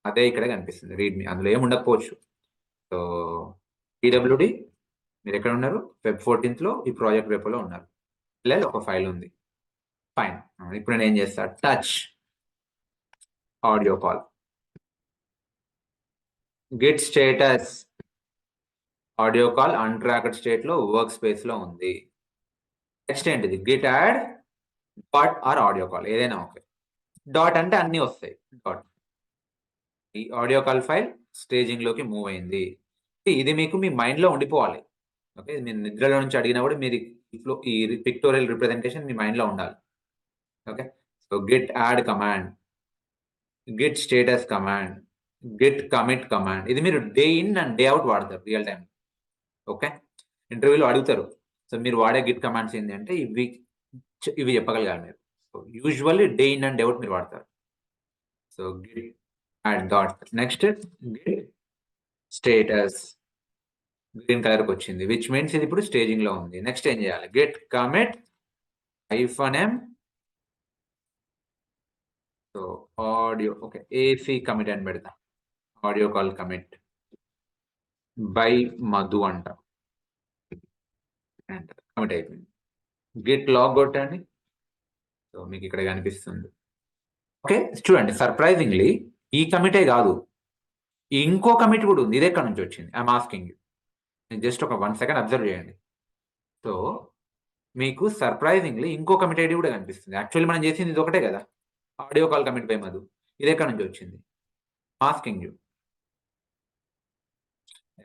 అదే ఇక్కడ కనిపిస్తుంది రీడ్ మీ. అందులో ఏమి ఉండకపోవచ్చు. సో pwd, మీరు ఎక్కడ ఉన్నారు? Feb 14th లో ఈ ప్రాజెక్ట్ రెపోలో ఉన్నారు. ఎల్ఎల్ ఒక ఫైల్ ఉంది, ఫైన్. ఇప్పుడు నేను ఏం చేస్తా? Touch audio call, git status, audio call untracked state లో వర్క్ స్పేస్ లో ఉంది. నెక్స్ట్ ఏంటిది? Git add dot or audio call, ఏదైనా ఓకే. డాట్ అంటే అన్ని వస్తాయి. డాట్, ఈ ఆడియో కాల్ ఫైల్ స్టేజింగ్ లోకి మూవ్ అయింది. ఇది మీకు మీ మైండ్ లో ఉండిపోవాలి. ఓకే, మీరు నిద్రలో నుంచి అడిగినా కూడా మీరు ఈ పిక్టోరియల్ రిప్రజెంటేషన్ మీ మైండ్ లో ఉండాలి. Okay, so Git add command, Git status command, Git commit command, ఇది మీరు day in and day out వాడతారు రియల్ టైం. ఓకే, ఇంటర్వ్యూలో అడుగుతారు. సో మీరు వాడే గిట్ కమాండ్స్ ఏంటి అంటే ఇవి చెప్పగలగాలి మీరు. So usually day in and day out మీరు వాడతారు. So Git add dot, next Git status, green colour కి వచ్చింది, విచ్ మీన్స్ ఇది ఇప్పుడు స్టేజింగ్ లో ఉంది. నెక్స్ట్ ఏం చేయాలి? Git commit -m, so audio, okay, AC commit అని పెడతా, audio call commit by Madhu అంట, కమిట్ అయిపోయింది. గిట్ లాగ్ కొట్టండి, సో మీకు ఇక్కడ కనిపిస్తుంది. ఓకే, చూడండి, సర్ప్రైజింగ్లీ ఈ కమిటే కాదు, ఇంకో కమిట్ కూడా ఉంది. ఇది ఎక్కడి నుంచి వచ్చింది? I'm asking you. జస్ట్ ఒక 1 సెకండ్ అబ్జర్వ్ చేయండి. సో మీకు సర్ప్రైజింగ్లీ ఇంకో కమిట్ ఐడి కూడా కనిపిస్తుంది. యాక్చువల్లీ మనం చేసింది ఇది ఒకటే కదా, audio call commit by Madhu. ఇది ఎక్కడి నుంచి వచ్చింది? Asking you.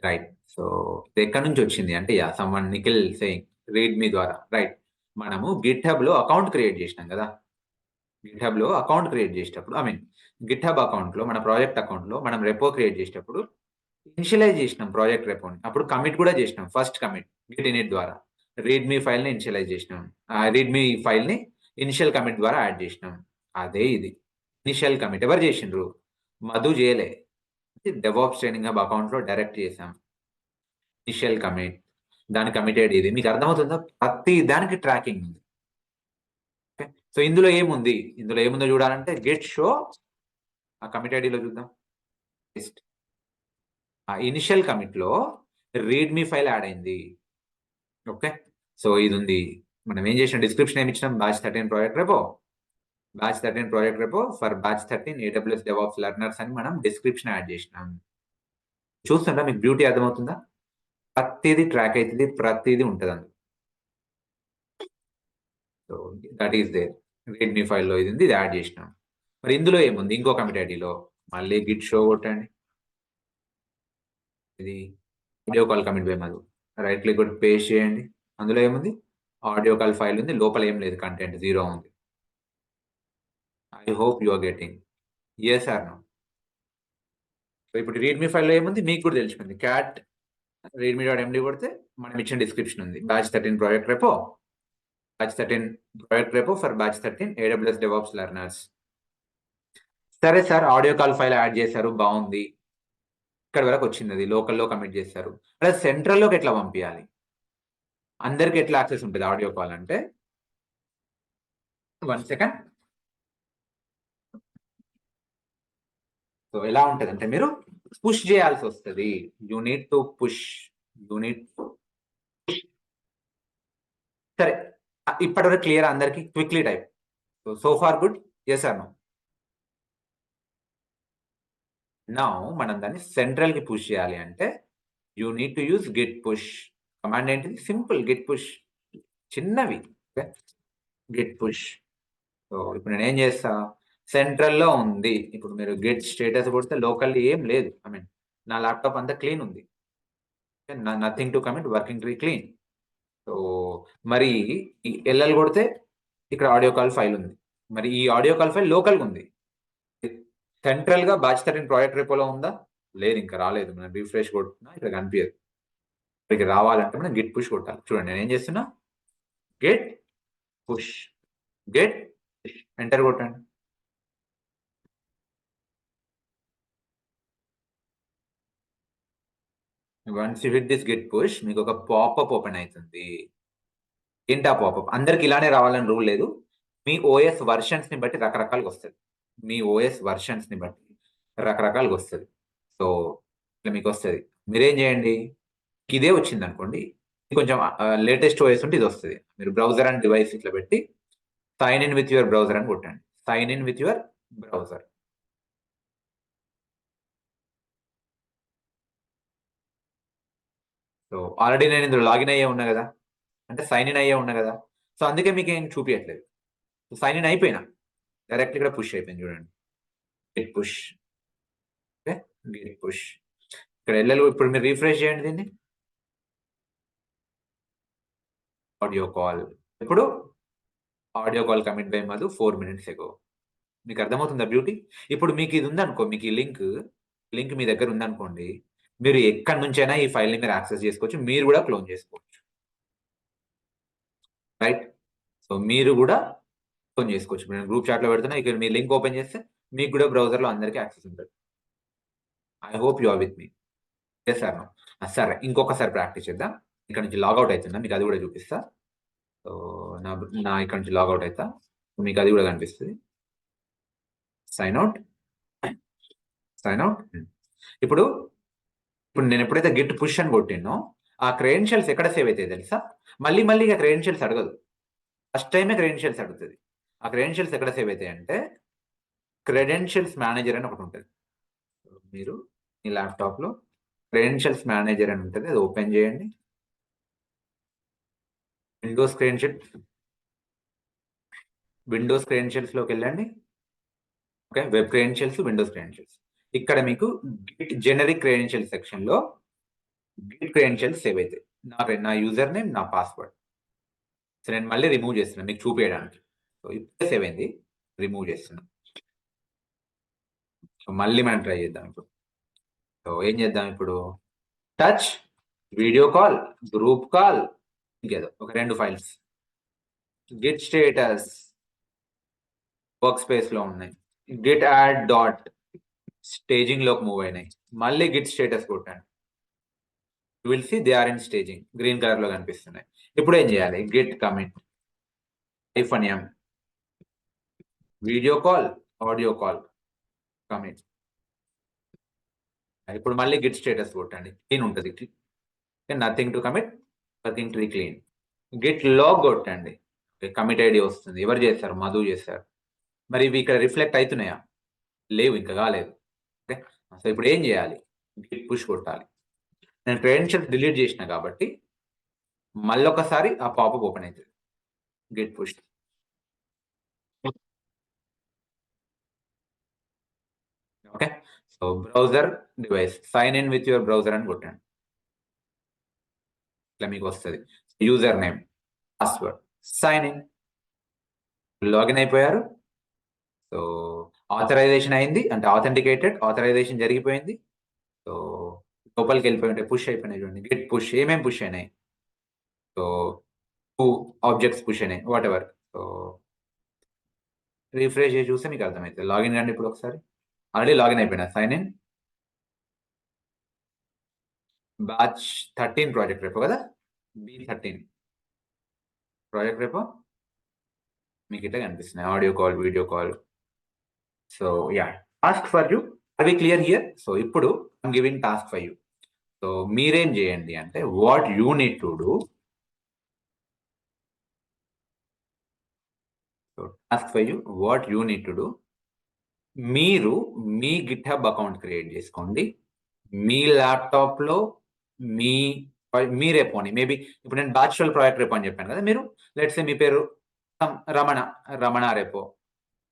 రైట్, సో ఇది ఎక్కడి నుంచి వచ్చింది అంటే సమ్వన్ నిఖిల్ సేయింగ్ రీడ్ మీ ద్వారా. రైట్, మనము గిట్ హబ్ లో అకౌంట్ క్రియేట్ చేసినాం కదా. గిట్ హబ్ లో అకౌంట్ క్రియేట్ చేసేటప్పుడు, I mean Git hub account లో, మన ప్రాజెక్ట్ అకౌంట్ లో మనం రెపో క్రియేట్ చేసేటప్పుడు ఇనిషియలైజ్ చేసినాం ప్రాజెక్ట్ రెపోని. అప్పుడు కమిట్ కూడా చేసినాం, ఫస్ట్ కమిట్ గిట్ ఇనిట్ ద్వారా. రీడ్మీ ఫైల్ని ఇనిషియలైజ్ చేసినాం, రీడ్మీ ఫైల్ని ఇనిషియల్ కమిట్ ద్వారా యాడ్ చేసినాం. అదే ఇది ఇనిషియల్ కమిట్. ఎవరు చేసిండ్రు? మధు చేయలే, డెవాప్స్ ట్రైనింగ్ హబ్ అకౌంట్లో డైరెక్ట్ చేసాం. ఇనిషియల్ కమిట్, దాని కమిటెడ్ ఇది. మీకు అర్థమవుతుందా? ప్రతి దానికి ట్రాకింగ్ ఉంది. ఓకే, సో ఇందులో ఏముంది, ఇందులో ఏముందో చూడాలంటే గెట్ షో ఆ కమిట్ ఐడిలో చూద్దాం. ఆ ఇనిషియల్ కమిట్ లో రీడ్మీ ఫైల్ యాడ్ అయింది. ఓకే, సో ఇది ఉంది. మనం ఏం చేసినాం, డిస్క్రిప్షన్ ఏమి ఇచ్చినాం? Batch 13 project repo, batch 13 project repo for batch 13 AWS DevOps learners అని మనం డిస్క్రిప్షన్ యాడ్ చేసినాం. చూస్తుంటా మీకు బ్యూటీ అర్థమవుతుందా? ప్రతిదీ ట్రాక్ అవుతుంది, ప్రతిదీ ఉంటుంది అందులో. So that is there. Readme ఫైల్లో ఇది ఉంది, ఇది యాడ్ చేసినాం. మరి ఇందులో ఏముంది? ఇంకో కమిట్ ఐడిలో మళ్ళీ గిట్ షో కొట్టండి. ఇది audio call commit by Madhu. Right click కొట్టి పేస్ట్ చేయండి. అందులో ఏముంది? ఆడియో కాల్ ఫైల్ ఉంది, లోపల ఏం లేదు, కంటెంట్ జీరో ఉంది. I hope you are getting. Yes or no? So ఇప్పుడు రీడ్మీ ఫైల్లో ఏముంది మీకు కూడా తెలిసిపోయింది. క్యాట్ readme.md కొడితే మనం ఇచ్చిన డిస్క్రిప్షన్ ఉంది. Batch 13 project repo, batch 13 project repo for batch 13 AWS DevOps learners. సరే sir, audio call file add చేశారు, బాగుంది, ఇక్కడ వరకు వచ్చింది. అది లోకల్లో కమిట్ చేశారు. అదే సెంట్రల్లోకి ఎట్లా పంపించాలి? అందరికి ఎట్లా యాక్సెస్ ఉంటుంది ఆడియో కాల్ అంటే? 1 సెకండ్. సో ఎలా ఉంటుంది అంటే మీరు పుష్ చేయాల్సి వస్తుంది. You need to push, you need. సరే, ఇప్పటివరకు క్లియర్ అందరికి? Quickly type. So far good. Yes or no? Now మనం దాన్ని సెంట్రల్ కి పుష్ చేయాలి అంటే you need to use git push. Command ఏంటిది? సింపుల్, గిట్ పుష్, చిన్నవి. Git push. సో ఇప్పుడు నేను ఏం చేస్తా, సెంట్రల్లో ఉంది. ఇప్పుడు మీరు గెట్ స్టేటస్ కొడితే లోకల్లీ ఏం లేదు. ఐ మీన్ నా ల్యాప్టాప్ అంతా క్లీన్ ఉంది, nothing to commit, working tree clean. So మరి ఈ ఎల్ఎల్ కొడితే ఇక్కడ ఆడియో కాల్ ఫైల్ ఉంది. మరి ఈ ఆడియో కాల్ ఫైల్ లోకల్గా ఉంది. సెంట్రల్ గా బ్యాచ్ 13 ప్రాజెక్ట్ రేపోలో ఉందా? లేదు, ఇంకా రాలేదు. మనం రిఫ్రెష్ కొడుతున్నా, ఇక్కడ కనిపించదు. ఇక్కడికి రావాలంటే మనం గిట్ పుష్ కొట్టాలి. చూడండి నేను ఏం చేస్తున్నా, git push, git push, enter కొట్టండి. Once you hit this git push, మీకు ఒక పాపప్ ఓపెన్ అవుతుంది. ఏంటి ఆ పాపప్? అందరికి ఇలానే రావాలని రూల్ లేదు. మీ ఓఎస్ వర్షన్స్ ని బట్టి రకరకాలుగా వస్తుంది. మీ ఓఎస్ వర్షన్స్ ని బట్టి రకరకాలుగా వస్తుంది. సో ఇట్లా మీకు వస్తుంది. మీరేం చేయండి, ఇదే వచ్చింది అనుకోండి, కొంచెం లేటెస్ట్ ఓఎస్ ఉంటే ఇది వస్తుంది. మీరు బ్రౌజర్ అండ్ డివైస్ ఇట్లా పెట్టి sign in with your browser అని కొట్టండి. Sign in with your browser. So already నేను ఇందులో లాగిన్ అయ్యే ఉన్నా కదా, అంటే సైన్ ఇన్ అయ్యే ఉన్నా కదా. సో అందుకే మీకు ఏం చూపించట్లేదు. సైన్ ఇన్ అయిపోయినా డైరెక్ట్ ఇక్కడ పుష్ అయిపోయింది. చూడండి, git push. Okay, git push. ఇక్కడ ఎల్ఎల్. ఇప్పుడు మీరు రిఫ్రెష్ చేయండి దీన్ని. Audio call. ఇప్పుడు audio call commit by Madhu 4 minutes ago. మీకు అర్థమవుతుందా బ్యూటీ? ఇప్పుడు మీకు ఇది ఉందనుకో, మీకు ఈ లింక్ మీ దగ్గర ఉందనుకోండి, మీరు ఎక్కడి నుంచైనా ఈ ఫైల్ని మీరు యాక్సెస్ చేసుకోవచ్చు, మీరు కూడా క్లోన్ చేసుకోవచ్చు. రైట్? సో మీరు కూడా క్లోన్ చేసుకోవచ్చు. నేను గ్రూప్ చాట్లో పెడుతున్నా, ఇక్కడ మీ లింక్ ఓపెన్ చేస్తే మీకు కూడా బ్రౌజర్లో అందరికీ యాక్సెస్ ఉంటుంది. I hope you are with me. Yes sir. సరే, ఇంకొకసారి ప్రాక్టీస్ చేద్దాం. ఇక్కడ నుంచి లాగౌట్ అవుతున్నా, మీకు అది కూడా చూపిస్తా. సో నా ఇక్కడ నుంచి లాగౌట్ అవుతా, మీకు అది కూడా కనిపిస్తుంది. Sign out, sign out. ఇప్పుడు నేను ఎప్పుడైతే గిట్ పుష్ అని కొట్టినో ఆ క్రెడెన్షియల్స్ ఎక్కడ సేవ్ అవుతాయి తెలుసా? మళ్ళీ ఇక క్రెడెన్షియల్స్ అడగదు, ఫస్ట్ టైమే క్రెడెన్షియల్స్ అడుగుతుంది. ఆ క్రెడెన్షియల్స్ ఎక్కడ సేవ్ అవుతాయి అంటే క్రెడెన్షియల్స్ మేనేజర్ అని ఒకటి ఉంటుంది. మీరు మీ ల్యాప్టాప్లో క్రెడెన్షియల్స్ మేనేజర్ అని ఉంటుంది, అది ఓపెన్ చేయండి. విండోస్ క్రెడెన్షియల్స్ లోకి వెళ్ళండి. Okay, web credentials, Windows credentials. ఇక్కడ మీకు గిట్ జెనరిక్ క్రెడెన్షియల్స్ సెక్షన్ లో గిట్ క్రెడెన్షియల్స్ సేవ్ అవుతాయి. నా యూజర్ నేమ్, నా పాస్వర్డ్. సో నేను మళ్ళీ రిమూవ్ చేస్తున్నాను మీకు చూపించడానికి. సో ఇప్పుడే సేవ్ అయింది, రిమూవ్ చేస్తున్నాను. సో మళ్ళీ మనం ట్రై చేద్దాం ఇప్పుడు. సో ఏం చేద్దాం ఇప్పుడు? Touch, video call, group call, ఇంకేదో ఒక 2 files git status work space లో ఉన్నాయి, గిట్ యాడ్ డాట్ స్టేజింగ్ లోకి మూవ్ అయినాయి, మళ్ళీ గిట్ స్టేటస్ కొట్టాను, will see they are in staging, green colour లో కనిపిస్తున్నాయి. ఇప్పుడు ఏం చేయాలి? Git commit -m video call audio call commit. ఇప్పుడు మళ్ళీ గిట్ స్టేటస్ కొట్టండి, క్లీన్ ఉంటుంది, nothing to commit, working tree clean. Git log కొట్టండి, కమిట్ ఐడి వస్తుంది. ఎవరు చేస్తారు? మధు చేస్తారు. మరి ఇవి ఇక్కడ రిఫ్లెక్ట్ అవుతున్నాయా? లేవు, ఇంకా కాలేదు. ఓకే, సో ఇప్పుడు ఏం చేయాలి? గిట్ పుష్ కొట్టాలి. నేను క్రెడెన్షియల్స్ డిలీట్ చేసిన కాబట్టి మళ్ళొకసారి ఆ పాపప్ ఓపెన్ అవుతుంది. Git push. Okay, so browser device sign in with your browser అని కొట్టండి, ఇట్లా మీకు వస్తుంది. User name, password, sign in, login అయిపోయారు. సో ఆథరైజేషన్ అయింది, అంటే ఆథరైజేషన్ జరిగిపోయింది. సో లోపలికి వెళ్ళిపోయి ఉంటే పుష్ అయిపోయినాయి. చూడండి, గిట్ పుష్ ఏమేమి పుష్ అయినాయి? సో 2 ఆబ్జెక్ట్స్ పుష్ అయినాయి, వాట్ ఎవర్. సో రిఫ్రెష్ చేసి చూస్తే మీకు అర్థమవుతుంది. లాగిన్ కండి ఇప్పుడు ఒకసారి. ఆల్రెడీ లాగిన్ అయిపోయినా, sign in. Batch 13 project repo కదా, B13 ప్రాజెక్ట్ రేపో మీకు ఇట్లా కనిపిస్తున్నాయి, audio call, video call. So yeah, task for you, are we clear here? So ఇప్పుడు I'm giving task for you. So మీరేం చేయండి అంటే, what you need to do. So task for you, what you need to do, మీరు మీ GitHub account create చేసుకోండి. మీ ల్యాప్టాప్లో మీ రేపో అని, maybe ఇప్పుడు నేను బ్యాచ్ 12 ప్రాజెక్ట్ రేపో అని చెప్పాను కదా, మీరు లెట్స్ సే మీ పేరు రమణ రేపో,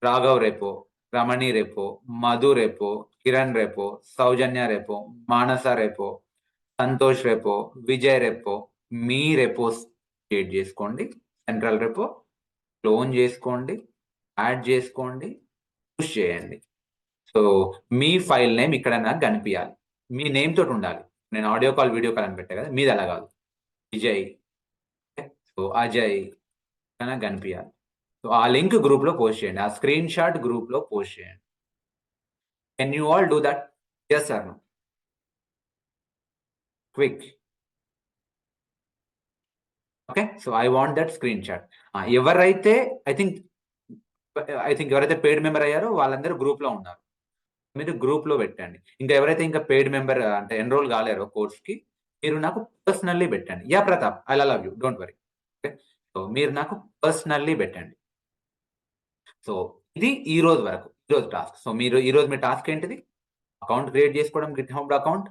రాఘవ్ రేపో, రమణి రేపో, మధు రేపో, కిరణ్ రేపో, సౌజన్య రేపో, మానస రేపో, సంతోష్ రేపో, విజయ్ రేపో, మీ రేపోస్ క్రియేట్ చేసుకోండి. సెంట్రల్ రేపో క్లోన్ చేసుకోండి, యాడ్ చేసుకోండి, పుష్ చేయండి. సో మీ ఫైల్ నేమ్ ఇక్కడ నాకు కనిపించాలి, మీ నేమ్ తోటి ఉండాలి. నేను ఆడియో కాల్, వీడియో కాల్ అని పెట్టా కదా, మీది అలా కాదు, విజయ్, సో అజయ్ నాకు కనిపించాలి. సో ఆ లింక్ గ్రూప్ లో పోస్ట్ చేయండి, ఆ స్క్రీన్ షాట్ గ్రూప్ లో పోస్ట్ చేయండి. Can you all do that? Yes or no? Quick. Okay, so I want that screenshot. ఎవరైతే ఐ థింక్ ఎవరైతే పెయిడ్ మెంబర్ అయ్యారో వాళ్ళందరూ గ్రూప్ లో ఉన్నారు, మీరు గ్రూప్ లో పెట్టండి. ఇంకా ఎవరైతే ఇంకా పెయిడ్ మెంబర్ అంటే ఎన్రోల్ కాలేరో కోర్స్ కి, మీరు నాకు పర్సనల్లీ పెట్టండి. Yeah Pratap, I love you, don't worry. Okay, so మీరు నాకు పర్సనల్లీ పెట్టండి. సో ఇది ఈ రోజు వరకు, ఈ రోజు టాస్క్. సో మీరు ఈ రోజు మీ టాస్క్ ఏంటిది? అకౌంట్ క్రియేట్ చేసుకోవడం, గిట్హబ్ అకౌంట్,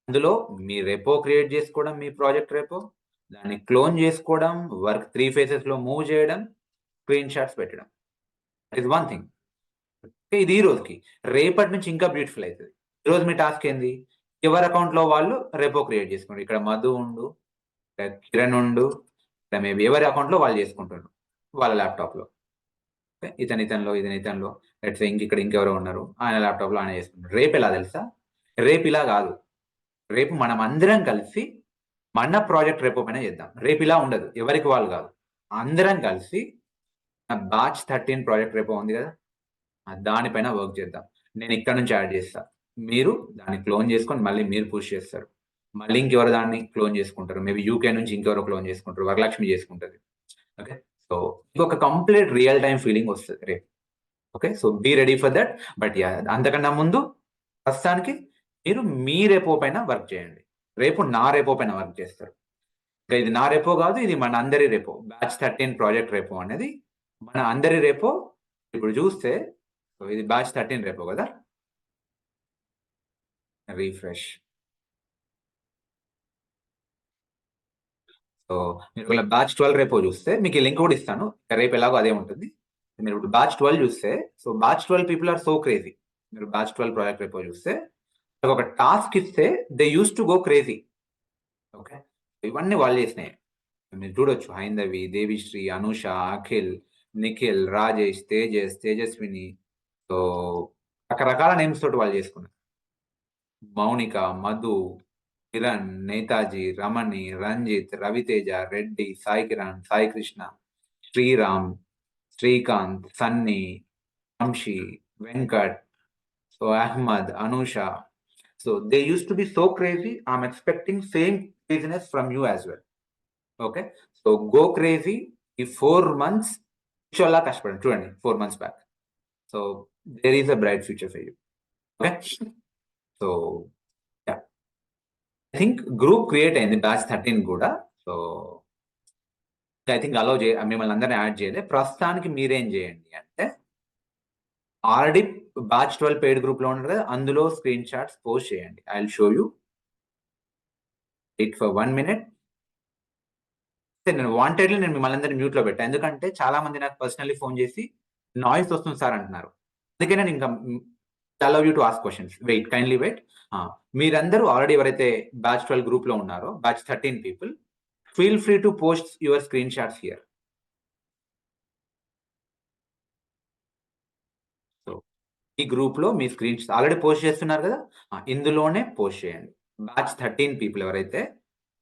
అందులో మీ రెపో క్రియేట్ చేసుకోవడం, మీ ప్రాజెక్ట్ రెపో, దాన్ని క్లోన్ చేసుకోవడం, వర్క్ 3 ఫేజెస్ లో మూవ్ చేయడం, స్క్రీన్ షాట్స్ పెట్టడం. Is one thing. ఇది ఈ రోజుకి. రేపటి నుంచి ఇంకా బ్యూటిఫుల్ అవుతుంది. ఈ రోజు మీ టాస్క్ ఏంది? ఎవరి అకౌంట్ లో వాళ్ళు రెపో క్రియేట్ చేసుకోండి. ఇక్కడ మధు ఉండు, ఇక్కడ కిరణ్ ఉండు, ఇక్కడ మేబీ ఎవరి అకౌంట్ లో వాళ్ళు చేసుకుంటారు వాళ్ళ ల్యాప్టాప్ లో. ఇతనిలో లెట్స్ సే ఇక్కడ ఇంకెవరో ఉన్నారు, ఆయన ల్యాప్టాప్ లో ఆయన చేసుకుంటారు. రేపు ఎలా తెలుసా? రేపు ఇలా కాదు, రేపు మనం అందరం కలిసి మన ప్రాజెక్ట్ రేపో పైన చేద్దాం. రేపు ఇలా ఉండదు, ఎవరికి వాళ్ళు కాదు, అందరం కలిసి బ్యాచ్ 13 ప్రాజెక్ట్ రేపో ఉంది కదా, దానిపైన వర్క్ చేద్దాం. నేను ఇక్కడ నుంచి యాడ్ చేస్తా, మీరు దాన్ని క్లోన్ చేసుకొని మళ్ళీ మీరు పుష్ చేస్తారు, మళ్ళీ ఇంకెవరు దాన్ని క్లోన్ చేసుకుంటారు, మేబీ యూకే నుంచి ఇంకెవరో క్లోన్ చేసుకుంటారు, వరలక్ష్మి చేసుకుంటుంది. ఓకే, సో ఇంకొక కంప్లీట్ రియల్ టైం ఫీలింగ్ వస్తుంది రేపు. Okay, so be ready for that. But yeah, అంతకన్నా ముందు ప్రస్తుతానికి మీరు మీ రేపో పైన వర్క్ చేయండి. రేపు నా రేపో పైన వర్క్ చేస్తారు. ఇంకా ఇది నా రేపో కాదు, ఇది మన అందరి రేపో. బ్యాచ్ 13 ప్రాజెక్ట్ రేపో అనేది మన అందరి రేపో. ఇప్పుడు చూస్తే ఇది బ్యాచ్ 13 రేపో కదా, రీఫ్రెష్. సో మీరు ఒకవేళ బ్యాచ్ 12 రేపో చూస్తే మీకు ఈ లింక్ కూడా ఇస్తాను, రేపు ఎలాగో అదే ఉంటుంది. మీరు ఇప్పుడు బ్యాచ్ 12 చూస్తే, so batch 12 people are so crazy. మీరు బ్యాచ్ 12 ప్రాజెక్ట్ రేపో చూస్తే ఒక టాస్క్ ఇస్తే they use to go crazy. Okay, ఇవన్నీ వాళ్ళు చేసినాయి. మీరు చూడొచ్చు, హైందవి, దేవిశ్రీ, అనుష, అఖిల్, నిఖిల్, రాజేష్, తేజస్విని. సో రకరకాల నేమ్స్ తోటి వాళ్ళు చేసుకున్నారు. Mounika, Madhu, Kiran, Netaji, Ramani, Ranjith, Raviteja, Reddy, Sai Kiran, Sai Krishna, Sriram, Srikanth, Sunny, Vamsi, Venkat, so Ahmad, Anusha. So they used to be so crazy. I'm expecting same craziness from you as well. Okay. So go crazy. ఈ 4 months చాలా కష్టపడండి చూడండి 4 months back. So there is a bright future for you. Okay. So yeah. I think group create అయింది batch 13 కూడా. So I think అలో మిమ్మల్ని అందరినీ add చేయలే. ప్రస్తుతానికి మీరేం చేయండి అంటే ఆల్రెడీ బ్యాచ్ 12 పెయిడ్ గ్రూప్ లో ఉన్నారు కదా, అందులో స్క్రీన్ షాట్స్ పోస్ట్ చేయండి. I will show you it for 1 minute. నేను వాంటెడ్లీ నేను మిమ్మల్ని అందరినీ మ్యూట్ లో పెట్టాను, ఎందుకంటే చాలా మంది నాకు పర్సనల్లీ ఫోన్ చేసి నాయిస్ వస్తుంది సార్ అంటున్నారు. అందుకే నేను ఇంకా allow you to ask questions. Wait, kindly wait. మీరందరూ ఆల్రెడీ ఎవరైతే బ్యాచ్ 12 గ్రూప్ లో ఉన్నారో, batch 13 people, feel free to post your screenshots here. So ఈ గ్రూప్ లో మీ స్క్రీన్ షాట్స్ ఆల్రెడీ పోస్ట్ చేస్తున్నారు కదా, ఇందులోనే పోస్ట్ చేయండి. బ్యాచ్ 13 పీపుల్ ఎవరైతే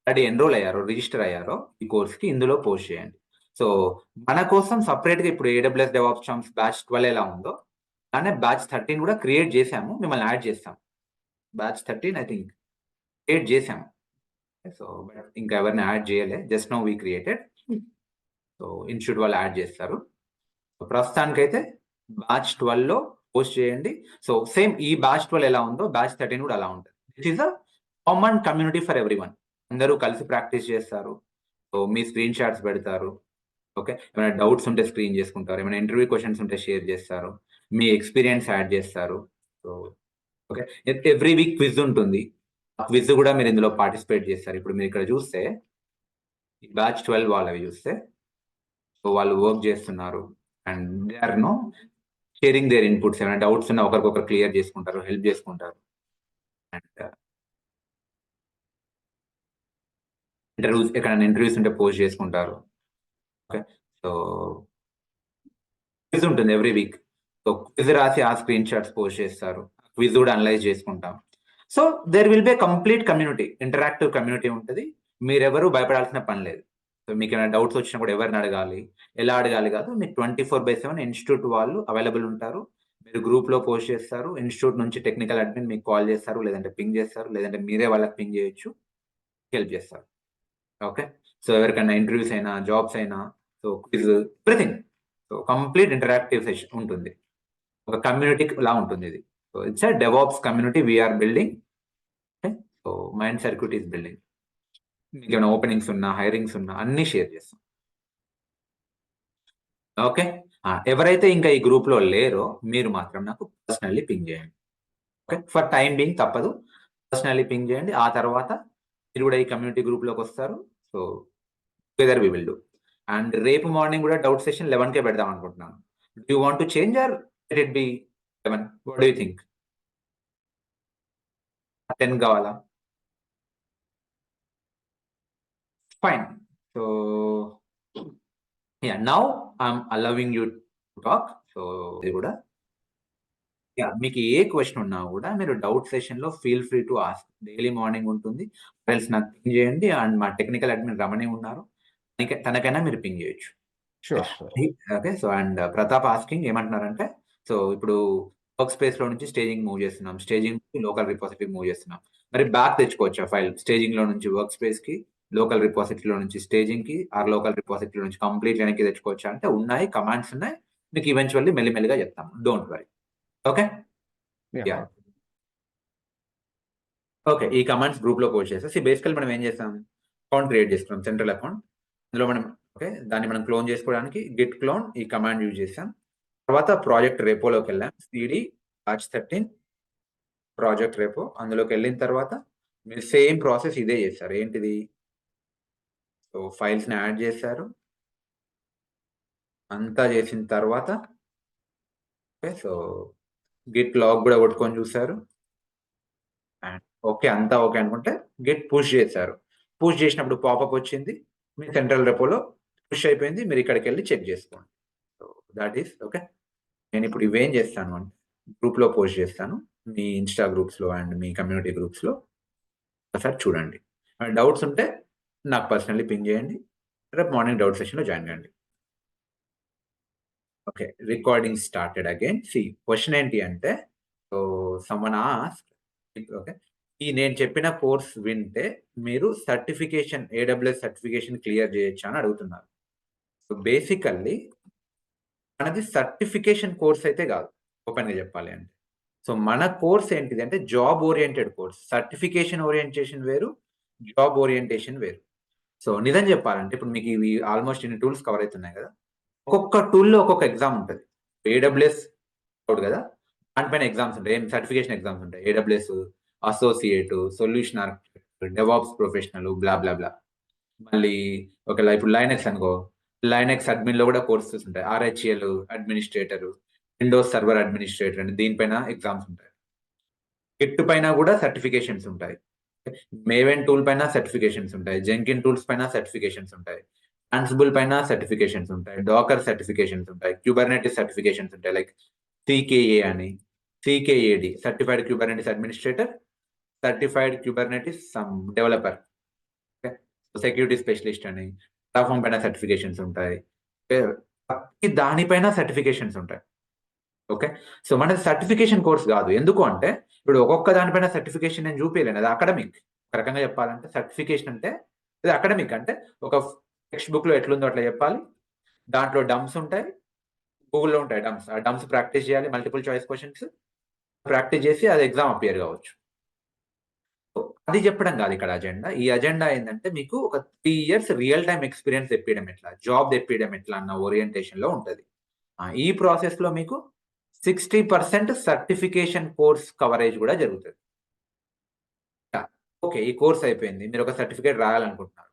ఆల్రెడీ ఎన్రోల్ అయ్యారో, రిజిస్టర్ అయ్యారో ఈ కోర్స్ కి, ఇందులో పోస్ట్ చేయండి. సో మన కోసం సపరేట్ గా ఇప్పుడు AWS DevOps Champs బ్యాచ్ 12 ఎలా ఉందో అలానే బ్యాచ్ 13 కూడా క్రియేట్ చేశాము, మిమ్మల్ని యాడ్ చేస్తాం. బ్యాచ్ 13 ఐ థింక్ క్రియేట్ చేశాము. సో ఇంకా ఎవరిని యాడ్ చేయలే, just now we created. So institute వాళ్ళు యాడ్ చేస్తారు. ప్రస్తుతానికైతే బ్యాచ్ 12 లో పోస్ట్ చేయండి. సో సేమ్ ఈ బ్యాచ్ 12 ఎలా ఉందో బ్యాచ్ 13 కూడా అలా ఉంటుంది. This is a common community for everyone. అందరూ కలిసి ప్రాక్టీస్ చేస్తారు. సో మీ స్క్రీన్ షాట్స్ పెడతారు. ఓకే, ఏమైనా డౌట్స్ ఉంటే స్క్రీన్ చేసుకుంటారు, ఏమైనా ఇంటర్వ్యూ క్వశ్చన్స్ ఉంటే షేర్ చేస్తారు, మీ ఎక్స్పీరియన్స్ యాడ్ చేస్తారు. So okay, every week quiz ఉంటుంది. ఆ క్విజ్ కూడా మీరు ఇందులో పార్టిసిపేట్ చేస్తారు. ఇప్పుడు మీరు ఇక్కడ చూస్తే బ్యాచ్ 12 వాళ్ళవి చూస్తే, సో వాళ్ళు వర్క్ చేస్తున్నారు and they are sharing their inputs. ఏమైనా డౌట్స్ ఉన్నా ఒకరికొకరు క్లియర్ చేసుకుంటారు, హెల్ప్ చేసుకుంటారు. అండ్ ఎక్కడైనా ఇంటర్వ్యూస్ ఉంటే పోస్ట్ చేసుకుంటారు. ఓకే, సో క్విజ్ ఉంటుంది ఎవ్రీ వీక్. సో క్విజ్ రాసి ఆ స్క్రీన్ షాట్స్ పోస్ట్ చేస్తారు, క్విజ్ కూడా అనలైజ్ చేసుకుంటాం. So there will be complete community, interactive community ఉంటుంది. మీరెవరూ భయపడాల్సిన పని లేదు. సో మీకు ఏమైనా డౌట్స్ వచ్చినా కూడా ఎవరిని అడగాలి, ఎలా అడగాలి కాదు, మీకు 24/7 ఇన్స్టిట్యూట్ వాళ్ళు అవైలబుల్ ఉంటారు. మీరు గ్రూప్ లో పోస్ట్ చేస్తారు, ఇన్స్టిట్యూట్ నుంచి టెక్నికల్ అడ్మిన్ మీకు కాల్ చేస్తారు, లేదంటే పింగ్ చేస్తారు, లేదంటే మీరే వాళ్ళకి పింగ్ చేయొచ్చు, హెల్ప్ చేస్తారు. ఓకే, సో ఎవరికైనా ఇంటర్వ్యూస్ అయినా, జాబ్స్ అయినా, so quiz, everything. So complete interactive session ఉంటుంది, ఒక కమ్యూనిటీ లా ఉంటుంది ఇది. So it's a DevOps community we are building. Okay, so mind circuit is building. మీకు ఏమైనా ఓపెనింగ్స్ ఉన్నా, హైరింగ్స్ ఉన్నా అన్ని షేర్ చేస్తాం. ఓకే, ఎవరైతే ఇంకా ఈ గ్రూప్ లో లేరో మీరు మాత్రం నాకు పర్సనల్లీ పింగ్ చేయండి. ఓకే, ఫర్ టైం బీయింగ్ తప్పదు, పర్సనల్లీ పింగ్ చేయండి. ఆ తర్వాత మీరు కూడా ఈ కమ్యూనిటీ గ్రూప్ లోకి వస్తారు. So together we will do. And రేపు మార్నింగ్ కూడా డౌట్ సెషన్ 11కే పెడదాం అనుకుంటున్నాను. Do you want to change or let it be 11? What do you think? 10 కావాలా? Fine. So yeah, now I'm allowing you to talk. So ఇది కూడా yeah, మీకు ఏ క్వశ్చన్ ఉన్నా కూడా మీరు డౌట్ సెషన్ లో feel free to ask. Daily morning ఉంటుంది, నాకు పింగ్ చేయండి. అండ్ మా టెక్నికల్ అడ్మిన్ రమణి ఉన్నారు, తనకైనా మీరు పింగ్ చేయొచ్చు. Sure. Okay, so and Pratap asking ఏమంటున్నారంటే, సో ఇప్పుడు వర్క్ స్పేస్ లో నుంచి స్టేజింగ్ మూవ్ చేస్తున్నాం, స్టేజింగ్ లోకల్ రిపోజిటరీ మూవ్ చేస్తున్నాం, మరి బ్యాక్ తెచ్చుకోవచ్చా ఫైల్? స్టేజింగ్ లో నుంచి వర్క్ స్పేస్ కి, లోకల్ రిపోజిటరీలో నుంచి స్టేజింగ్ కి, ఆర్ లోకల్ రిపోజిటరీ నుంచి కంప్లీట్ వెనక్కి తెచ్చుకోవచ్చా అంటే ఉన్నాయి, కమాండ్స్ ఉన్నాయి, మీకు ఈవెన్చువల్లీ మెల్లిమెల్లిగా చెప్తాం, don't worry. Okay, yeah, okay, ఈ కమాండ్స్ గ్రూప్ లో పోస్ట్ చేస్తాం. బేసికల్ మనం ఏం చేస్తాం, అకౌంట్ క్రియేట్ చేసుకున్నాం, సెంట్రల్ అకౌంట్. అందులో మనం ఓకే, దాన్ని మనం క్లోన్ చేసుకోవడానికి గిట్ క్లోన్ ఈ కమాండ్ యూజ్ చేసాం. తర్వాత ప్రాజెక్ట్ రేపోలోకి వెళ్ళాం, సిడి బ్యాచ్ 13 ప్రాజెక్ట్ రేపో. అందులోకి వెళ్ళిన తర్వాత మీరు సేమ్ ప్రాసెస్ ఇదే చేస్తారు. ఏంటిది? సో ఫైల్స్ ని యాడ్ చేశారు, అంతా చేసిన తర్వాత ఓకే, సో గిట్ లాగ్ కూడా కొట్టుకొని చూసారు. అండ్ ఓకే, అంతా ఓకే అనుకుంటే గిట్ పుష్ చేశారు. పుష్ చేసినప్పుడు పాపప్ వచ్చింది, మీ సెంట్రల్ రెపోలో పుష్ అయిపోయింది. మీరు ఇక్కడికి వెళ్ళి చెక్ చేసుకోండి. So that is okay. నేను ఇప్పుడు ఇవేం చేస్తాను అంటే గ్రూప్ లో పోస్ట్ చేస్తాను, మీ ఇన్స్టా గ్రూప్స్ లో అండ్ మీ కమ్యూనిటీ గ్రూప్స్ లో. ఒకసారి చూడండి. డౌట్స్ ఉంటే నాకు పర్సనల్లీ పింగ్ చేయండి. రేపు మార్నింగ్ డౌట్ సెషన్‌లో జాయిన్ కండి. Okay. Recording started again. Question ఏంటి అంటే సమ్‌వన్ ఆస్క్డ్ ఓకే. నేను చెప్పిన కోర్స్ వింటే మీరు సర్టిఫికేషన్ ఏడబ్ల్యూఎస్ సర్టిఫికేషన్ క్లియర్ చేయొచ్చా అని అడుగుతున్నారు. సో బేసికల్లీ మనది సర్టిఫికేషన్ కోర్స్ అయితే కాదు. ఓపెన్‌గా చెప్పాలి అంటే. సో మన కోర్స్ ఏంటిది అంటే job oriented course. Certification orientation వేరు. జాబ్ ఓరియంటేషన్ వేరు. సో నిజం చెప్పాలంటే ఇప్పుడు మీకు ఇవి ఆల్మోస్ట్ ఇన్ని టూల్స్ కవర్ అయితున్నాయి కదా! ఒక్కొక్క టూల్‌లో ఒక్కొక్క ఎగ్జామ్ ఉంటది. ఏడబ్ల్యూఎస్ క్లౌడ్ కదా! దానిపైన ఎగ్జామ్స్ ఉంటాయి. సర్టిఫికేషన్ ఎగ్జామ్స్ ఉంటాయి. AWS associate, solution architect, DevOps professional blah blah blah. మళ్ళీ ఒకవేళ ఇప్పుడు లైనక్స్ అనుకో, లైనక్స్ అడ్మిన్‌లో కూడా కోర్సెస్ ఉంటాయి. RHL administrator, Windows server administrator అని దీనిపైన ఎగ్జామ్స్ ఉంటాయి. గిట్ పైన కూడా సర్టిఫికేషన్స్ ఉంటాయి. మేవెన్ టూల్ పైన సర్టిఫికేషన్స్ ఉంటాయి. జెంకిన్ టూల్స్ పైన సర్టిఫికేషన్స్ ఉంటాయి. అన్సిబుల్ పైన సర్టిఫికేషన్స్ ఉంటాయి. డాకర్ సర్టిఫికేషన్స్ ఉంటాయి. క్యూబర్నెటిస్ సర్టిఫికేషన్స్ ఉంటాయి. లైక్ సీకేఏ అని, CKAD certified Kubernetes administrator, certified Kubernetes some developer, security specialist అని ప్లాట్‌ఫామ్ పైన సర్టిఫికేషన్స్ ఉంటాయి. ప్రతి దానిపైన సర్టిఫికేషన్స్ ఉంటాయి. ఓకే. సో మనది సర్టిఫికేషన్ కోర్స్ కాదు. ఎందుకు అంటే ఇప్పుడు ఒక్కొక్క దానిపైన సర్టిఫికేషన్ నేను చూపియలేను. అది అకాడమిక్. ఒక రకంగా చెప్పాలంటే సర్టిఫికేషన్ అంటే ఇది అకాడమిక్. అంటే ఒక టెక్స్ట్ బుక్‌లో ఎట్లుందో అట్లా చెప్పాలి. దాంట్లో డంబ్స్ ఉంటాయి. గూగుల్‌లో ఉంటాయి డంబ్స్. ఆ డంబ్స్ ప్రాక్టీస్ చేయాలి. మల్టిపుల్ చాయిస్ క్వెషన్స్ ప్రాక్టీస్ చేసి అది ఎగ్జామ్ అపియర్ కావచ్చు. అది చెప్పడం కాదు ఇక్కడ అజెండా. ఈ అజెండా ఏందంటే మీకు ఒక 3 ఇయర్స్ రియల్ టైమ్ ఎక్స్‌పీరియన్స్ తెప్పియడం ఎట్లా, జాబ్ తెప్పియడం ఎట్లా అన్న ఓరియంటేషన్‌లో ఉంటది. ఈ ప్రాసెస్‌లో మీకు 60% సర్టిఫికేషన్ కోర్స్ కవరేజ్ కూడా జరుగుతది. ఓకే. ఈ కోర్స్ అయిపోయింది. మీరు ఒక సర్టిఫికేట్ రాయాలనుకుంటున్నారు.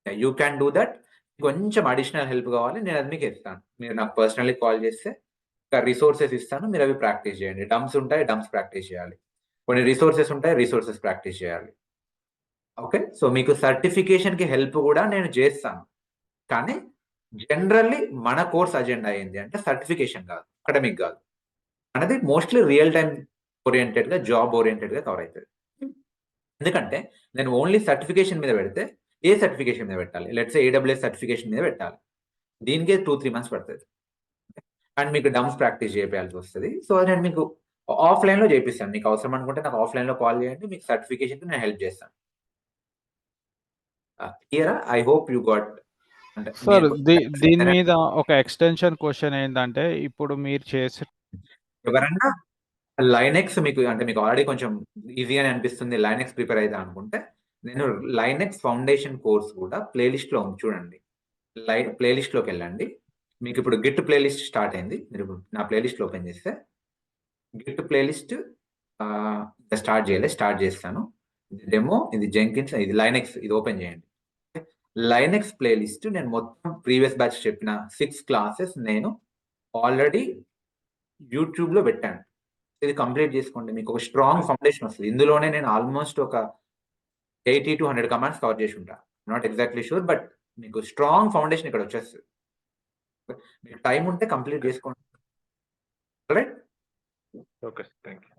You can do that. కొంచెం అడిషనల్ హెల్ప్ కావాలి. నేను అది మీకు ఇస్తాను. మీరు నాకు పర్సనల్లీ కాల్ చేస్తే ఇంకా రిసోర్సెస్ ఇస్తాను. మీరు అవి ప్రాక్టీస్ చేయండి. డంబ్స్ ఉంటాయి. డంబ్స్ ప్రాక్టీస్ చేయాలి. కొన్ని రిసోర్సెస్ ఉంటాయి. రిసోర్సెస్ ప్రాక్టీస్ చేయాలి. ఓకే. సో మీకు సర్టిఫికేషన్‌కి హెల్ప్ కూడా నేను చేస్తాను. కానీ జనరల్లీ మన కోర్స్ అజెండా ఏంది అంటే సర్టిఫికేషన్ కాదు. అకాడమిక్ కాదు. మనది మోస్ట్‌లీ రియల్ టైమ్ ఓరియెంటెడ్‌గా, జాబ్ ఓరియెంటెడ్‌గా కవర్ అయితది. ఎందుకంటే నేను ఓన్లీ సర్టిఫికేషన్ మీద పెడితే ఏ సర్టిఫికేషన్ మీద పెట్టాలి? లెట్స్ సే ఏడబ్ల్యూఎస్ సర్టిఫికేషన్ మీద పెట్టాలి. దీనికే 2, 3 మంత్స్ పడతది. అండ్ మీకు డంబ్స్ ప్రాక్టీస్ చేపియాల్సొస్తది. సో నేను మీకు ఆఫ్‌లైన్‌లో చేపిస్తాను. మీకు అవసరం అనుకుంటే నాకు ఆఫ్‌లైన్‌లో కాల్ చేయండి. మీకు సర్టిఫికేషన్‌కి నేను హెల్ప్ చేస్తాను. క్లియరా? ఐ హోప్ యూ గాట్ అంటే సార్ మీరు దీని మీద ఒక ఎక్స్‌టెన్షన్ క్వెషన్ ఏంటంటే, ఇప్పుడు మీరు చేసే ఎవరన్నా లైనెక్స్ మీకు అంటే మీకు ఆల్రెడీ కొంచెం ఈజీగానే అనిపిస్తుంది. లైనెక్స్ ప్రిపేర్ అయితా అనుకుంటే, నేను లైనెక్స్ ఫౌండేషన్ కోర్స్ కూడా ప్లేలిస్ట్‌లో ఉంది చూడండి. ప్లేలిస్ట్‌లోకెళ్ళండి. మీకిప్పుడు గిట్ ప్లేలిస్ట్ స్టార్ట్ అయింది. మీరిప్పుడు నా ప్లేలిస్ట్ ఓపెన్ చేస్తే, గిట్ ప్లేలిస్ట్ ఇంకా స్టార్ట్ చేయలే. స్టార్ట్ చేస్తాను. ఇది డెమో, ఇది జెంకిన్స్, ఇది లైనెక్స్ ఇది ఓపెన్ చేయండి. లైనెక్స్ ప్లేలిస్ట్ నేను మొత్తం ప్రీవియస్ బ్యాచ్ చెప్పిన 6 క్లాసెస్ నేను ఆల్రెడీ యూట్యూబ్‌లో పెట్టాను. ఇది కంప్లీట్ చేసుకోండి. మీకు ఒక స్ట్రాంగ్ ఫౌండేషన్ వస్తది. ఇందులోనే నేను ఆల్మోస్ట్ ఒక 80-100 కమాండ్స్ కవర్ చేసి ఉంటా. నాట్ ఎగ్జాక్ట్‌లీ ష్యూర్ బట్ మీకు స్ట్రాంగ్ ఫౌండేషన్ ఇక్కడ వచ్చేస్తది. మీకు టైమ్ ఉంటే కంప్లీట్ చేసుకోండి. ఆల్రైట్? ఓకే. Thank you.